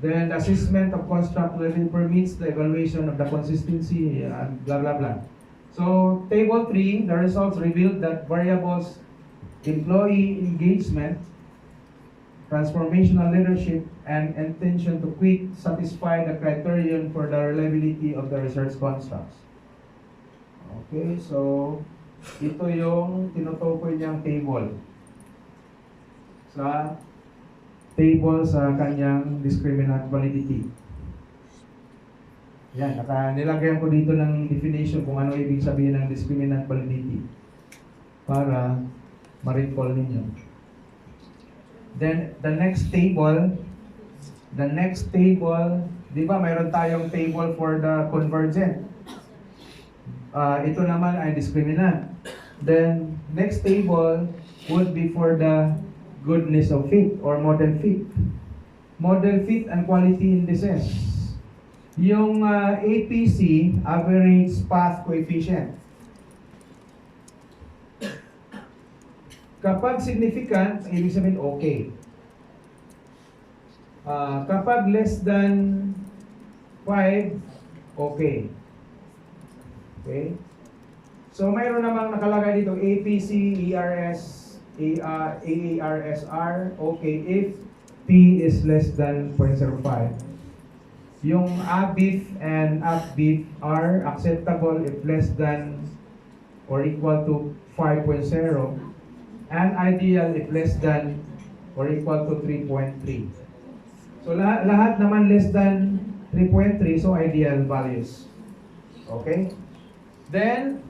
Then the assessment of construct level permits the evaluation of the consistency and blah blah blah. So table 3, the results revealed that variables employee engagement, transformational leadership, and intention to quit satisfy the criterion for the reliability of the research constructs. Okay, so ito yung tinutukoy niyang table sa kanyang discriminant validity. Yan, nilagyan ko dito ng definition kung ano ibig sabihin ng discriminant validity para ma-recall ninyo. Then, the next table, di ba mayroon tayong table for the convergent. Ito naman ay discriminant. Then, next table would be for the goodness of fit or model fit. Model fit and quality indices. Yung APC, average path coefficient. Kapag significant, ibig sabihin okay. Kapag less than 5, okay. Okay? So, mayroon namang nakalagay dito APC, ERS, AARSR, okay, if P is less than 0.05. Yung ABIF and ABIF are acceptable if less than or equal to 5.0 and ideal if less than or equal to 3.3. So lahat naman less than 3.3, so ideal values. Okay? Then,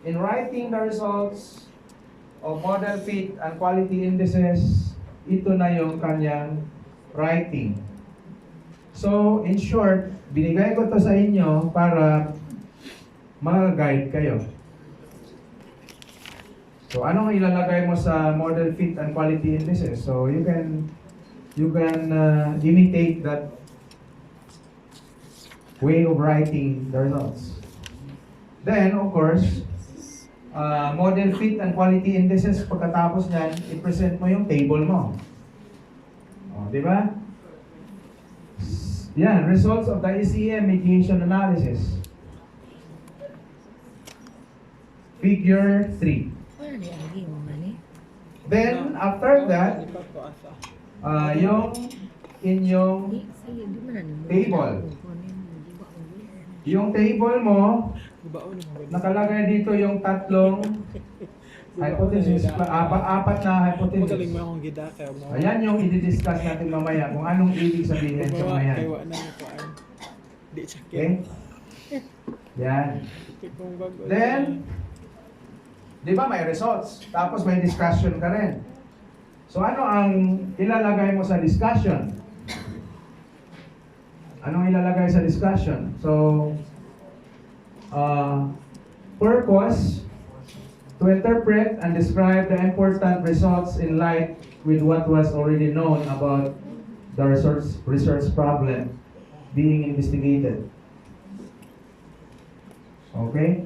in writing the results of model fit and quality indices, ito na yung kanyang writing. So, in short, binigay ko to sa inyo para mag-guide kayo. So, anong ilalagay mo sa model fit and quality indices? So, you can imitate that way of writing the results. Then, of course, model fit and quality indices, pagkatapos niyan, i-present mo yung table mo. O, di ba? Yan, results of the ECM mediation analysis. Figure 3. Wala ni Agi mo man eh. Then, after that, yung inyong Di, sige, di man na mo. table. Yung table mo, nakalagay dito yung tatlong hypothesis, apat na Magaling hypothesis. mo akong gida kaya mo. Ayan yung i-discuss natin mamaya kung anong ibig sabihin sa mga yan. Kaya na ito ay di sakit. Okay? Yan. Tipong bago. Then, di ba may results? Tapos may discussion ka rin. So ano ang ilalagay mo sa discussion? Anong ilalagay sa discussion? So, purpose, to interpret and describe the important results in light with what was already known about the research problem being investigated. Okay?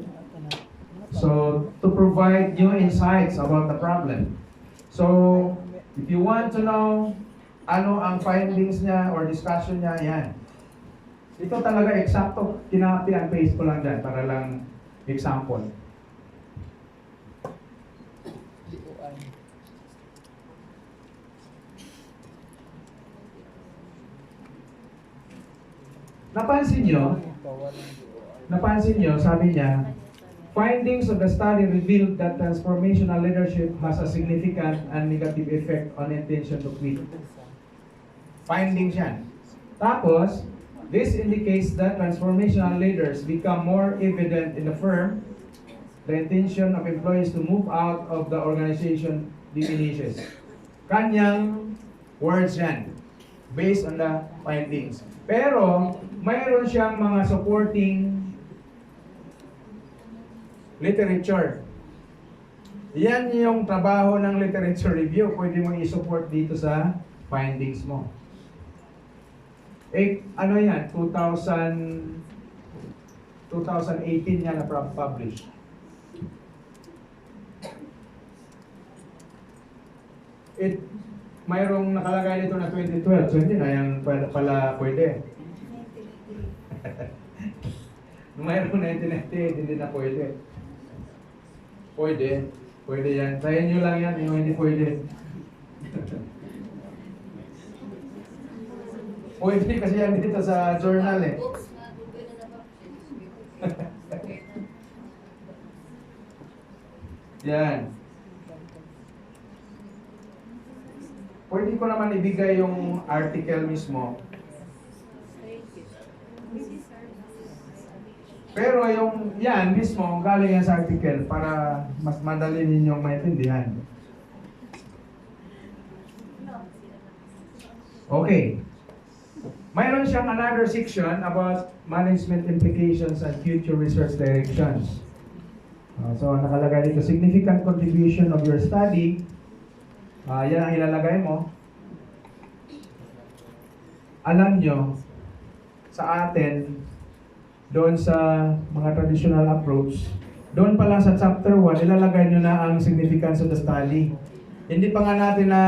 So, to provide new insights about the problem. So, if you want to know ano ang findings niya or discussion niya, yan. Ito talaga eksakto, kinapi and paste ko lang dyan para lang example. Napansin nyo, sabi niya, findings of the study revealed that transformational leadership has a significant and negative effect on intention to quit. Findings yan. Tapos, this indicates that transformational leaders become more evident in the firm. The intention of employees to move out of the organization diminishes. Kanyang words yan, based on the findings. Pero, mayroon siyang mga supporting literature. Yan yung trabaho ng literature review. Pwede mo i-support dito sa findings mo. Ano yan? 2018 yan na publish. Mayroong nakalagay dito na 2012. So hindi na yan pala pwede. Mayroong 1998, hindi na pwede. Pwede. Pwede yan. Sayan nyo lang yan, yung hindi pwede. Pwede kasi yan dito sa journal eh. Yan. Pwede ko naman ibigay yung article mismo. Pero yung yan mismo, galing yan sa article para mas madali ninyong maintindihan. Okay. Mayroon siyang another section about management implications and future research directions. So, nakalagay dito, significant contribution of your study. Yan ang ilalagay mo. Alam nyo, sa atin, doon sa mga traditional approach, doon pa lang sa chapter 1, ilalagay nyo na ang significance of the study. Hindi pa nga natin na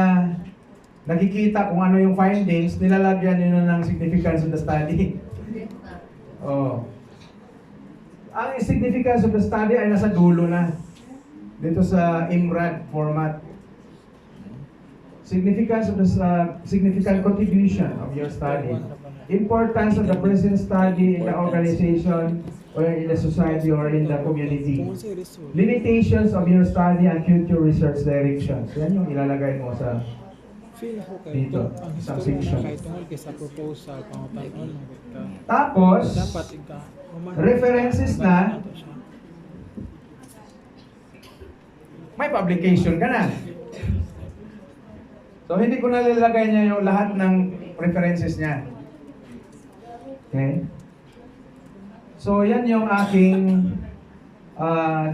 nakikita kung ano yung findings, nilalagyan nyo na ng significance of the study. Oh. Ang significance of the study ay nasa dulo na. Dito sa IMRAD format. Significance of the significant contribution of your study. Importance of the present study in the organization or in the society or in the community. Limitations of your study and future research directions. Yan yung ilalagay mo sa Feel ko kayo dito, ang sa historia section. na kahit tungkol kay sa proposal, pangutan-on, Tapos, dapat references na, may publication ka na. So, hindi ko nalalagay niya yung lahat ng references niya. Okay? So, yan yung aking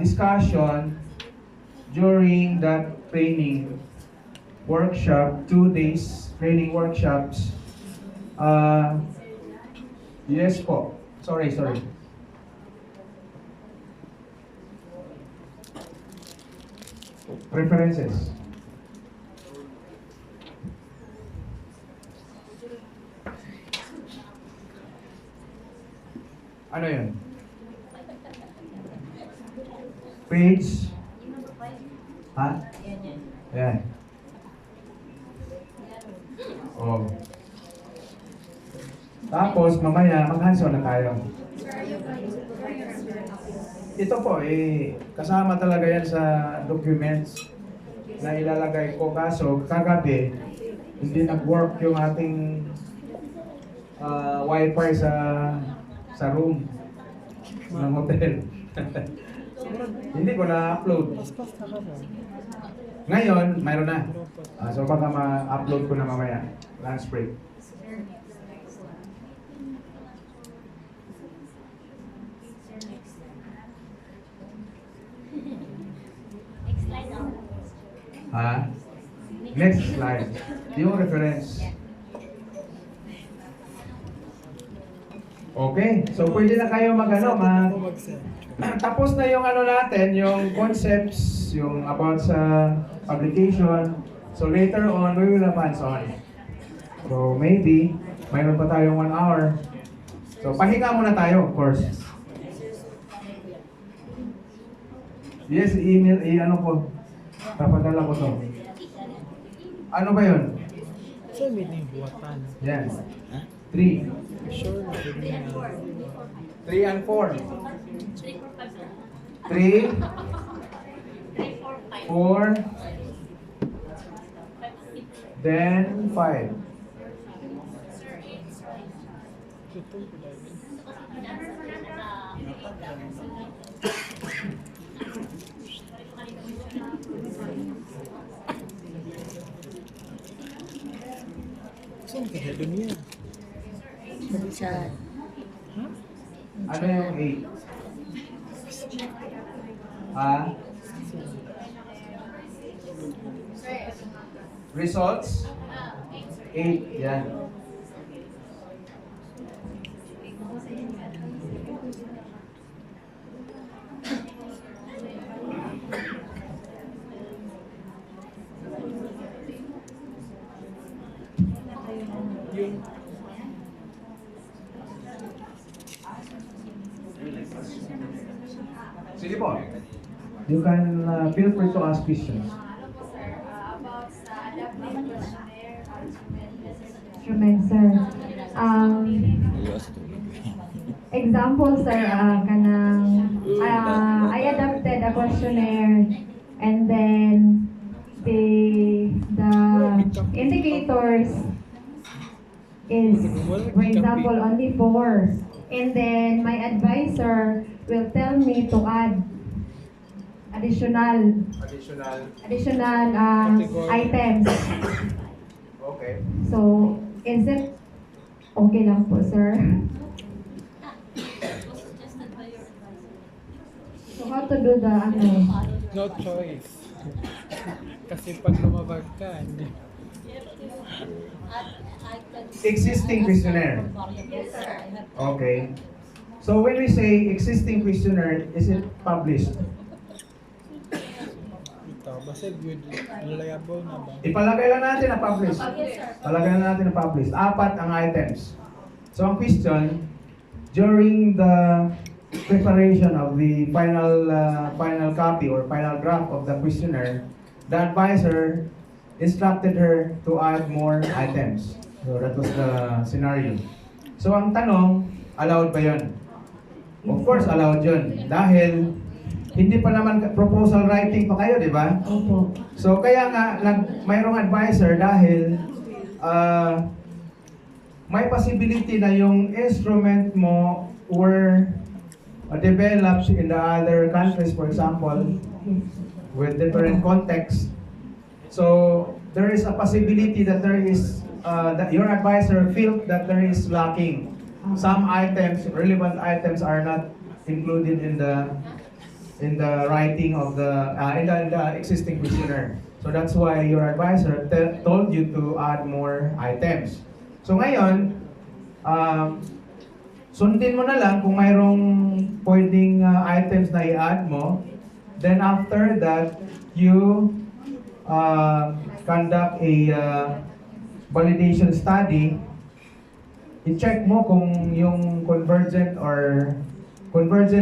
discussion during that training workshop, 2 days training workshops. Yes po. Sorry. References. Ano yun? Page? Ha? Yan. Oh. Tapos, mamaya, mag-hands-on na tayo. Ito po, kasama talaga yan sa documents na ilalagay ko. Kaso, kagabi, hindi nag-work yung ating wifi sa room ng hotel. Hindi ko na-upload. Ngayon, mayroon na. So baka ma-upload ko na mamaya. Lunch break. Ha? Next slide. Yung reference. Okay. So pwede na kayo tapos na yung ano natin, yung concepts, yung about sa publication. So later on, we will advance on. So maybe, mayroon pa tayong 1 hour. So pahinga muna tayo, of course. Yes, email, ano ko. Papadala ko to. Ano ba yun? Sa meeting buwatan. Yan. 3. Sure na rin na. 3 and 4. 3, 4, then 5. Saan ka na dun yan? Ano yung 8? Ha? Results? 8, yan. Sige po. You can feel free to ask questions. About sa adaptive questionnaire, Instrument, sir. Example, sir, I adapted a questionnaire and then the indicators is, for example, only 4. And then my advisor will tell me to add additional Category. items. Okay. So, is it okay lang po, sir? So, how to do the, No choice. Kasi pag lumabag ka, hindi. Existing questionnaire. Okay. So when we say existing questionnaire, is it published? Ito, basta good, reliable na ba? Ipalagay lang natin na published. Palagay lang natin na published. 4 ang items. So ang question, during the preparation of the final copy or final draft of the questionnaire, the advisor instructed her to add more items. So that was the scenario. So ang tanong, allowed ba yun? Of course, allowed yun. Dahil hindi pa naman proposal writing pa kayo, di ba? Opo. So kaya nga, mayroong advisor dahil may possibility na yung instrument mo were developed in the other countries, for example, with different contexts. So there is a possibility that there is that your advisor felt that there is lacking. Some items, relevant items, are not included in the writing of the in the existing questionnaire. So that's why your advisor told you to add more items. So ngayon, sundin mo na lang kung mayroong pwedeng items na i-add mo. Then after that, you conduct a validation study. I-check mo kung yung convergent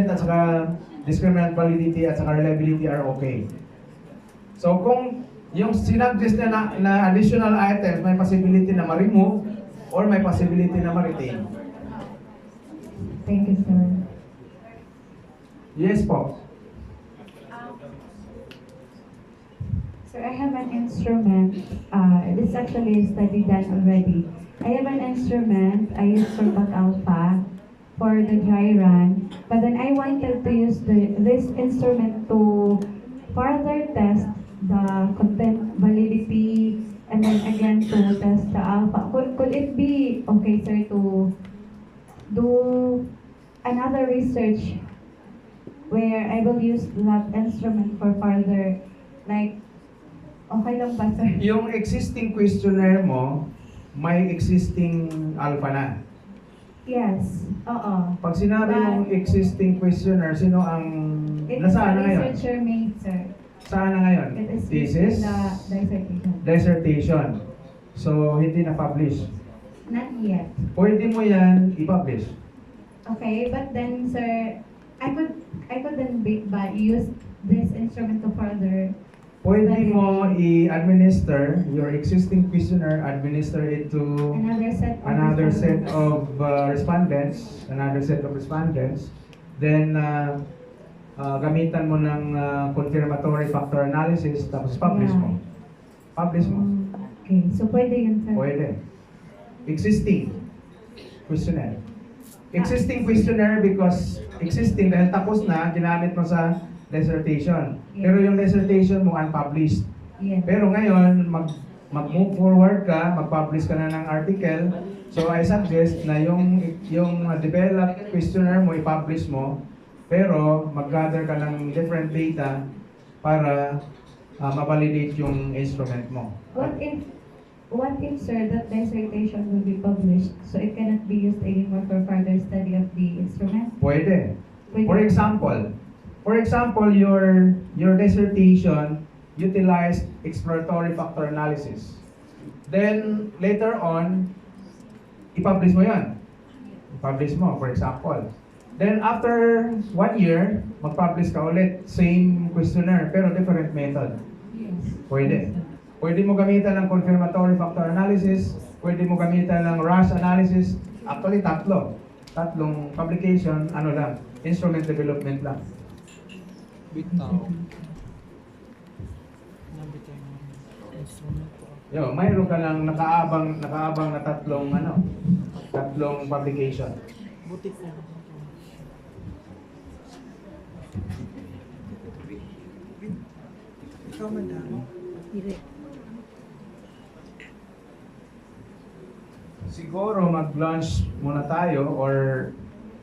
at saka discriminant validity at saka reliability are okay. So kung yung sinag-suggest na additional items, may possibility na ma-remove or may possibility na ma-retain. Thank you, sir. Yes po. Sir, I have an instrument. This actually is study done already. I have an instrument I use for back alpha for the dry run, but then I wanted to use this instrument to further test the content validity and then again to test the alpha. Could it be okay, sir, to do another research where I will use that instrument for further, like, okay lang ba, sir? Yung existing questionnaire mo, may existing alpha na. Yes, oo. Pag sinabi mong existing questionnaire, sino ang It is nasaan na a ngayon? researcher made, sir. Saan na ngayon? It is Thesis? the dissertation. Dissertation. So, hindi na-publish. Not yet. Pwede mo yan i-publish. Okay, but then, sir, I could then use this instrument to further. Pwede mo i-administer your existing questionnaire, administer it to Another set of respondents, then gamitan mo ng confirmatory factor analysis, tapos publish mo. Publish mo. Okay, so pwede yun, sir. Pwede. Existing questionnaire. Existing questionnaire because existing dahil tapos na, ginamit mo sa dissertation. Pero yung dissertation mo unpublished. Yes. Pero ngayon, mag-move forward ka, mag-publish ka na ng article. So I suggest na yung developed questionnaire mo, i-publish mo, pero mag-gather ka ng different data para ma-validate yung instrument mo. What if, sir, that dissertation will be published, so it cannot be used anymore for further study of the instrument? Pwede. Pwede. For example, your dissertation utilized exploratory factor analysis. Then, later on, i-publish mo yan. I-publish mo, for example. Then, after 1 year, mag-publish ka ulit. Same questionnaire, pero different method. Yes. Pwede. Pwede mo gamitan ng confirmatory factor analysis. Pwede mo gamitan ng rush analysis. Actually, tatlong publication, instrument development lang. Bitaw. Nabitaw yung instrument ko. Mayroon ka lang nakaabang na tatlong publication. Butik na. Ikaw madami. Dire. Siguro mag-lunch muna tayo or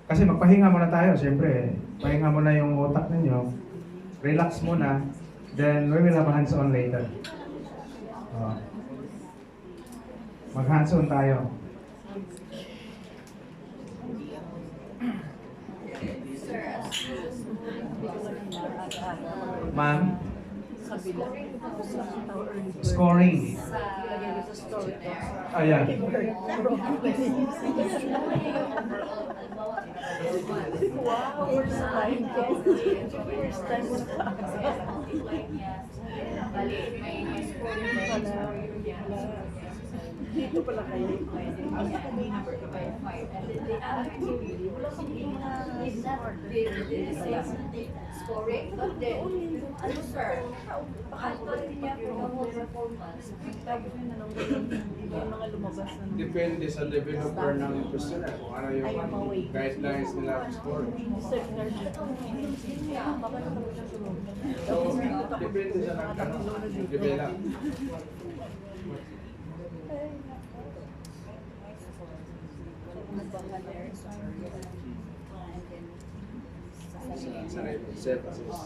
kasi magpahinga muna tayo, siyempre. Pahinga muna yung utak ninyo. Relax muna. Then we will have hands-on later. Mag-hands-on tayo. Ma'am? Scoring. Ah, yeah. Dito pala kayo. Scoring, but then, ano sir, actually niya kung performance, Yung mga lumabas na Depende sa developer ng questionnaire kung ano yung guidelines nila for scoring. So, depende sa nag-develop. Self-assess.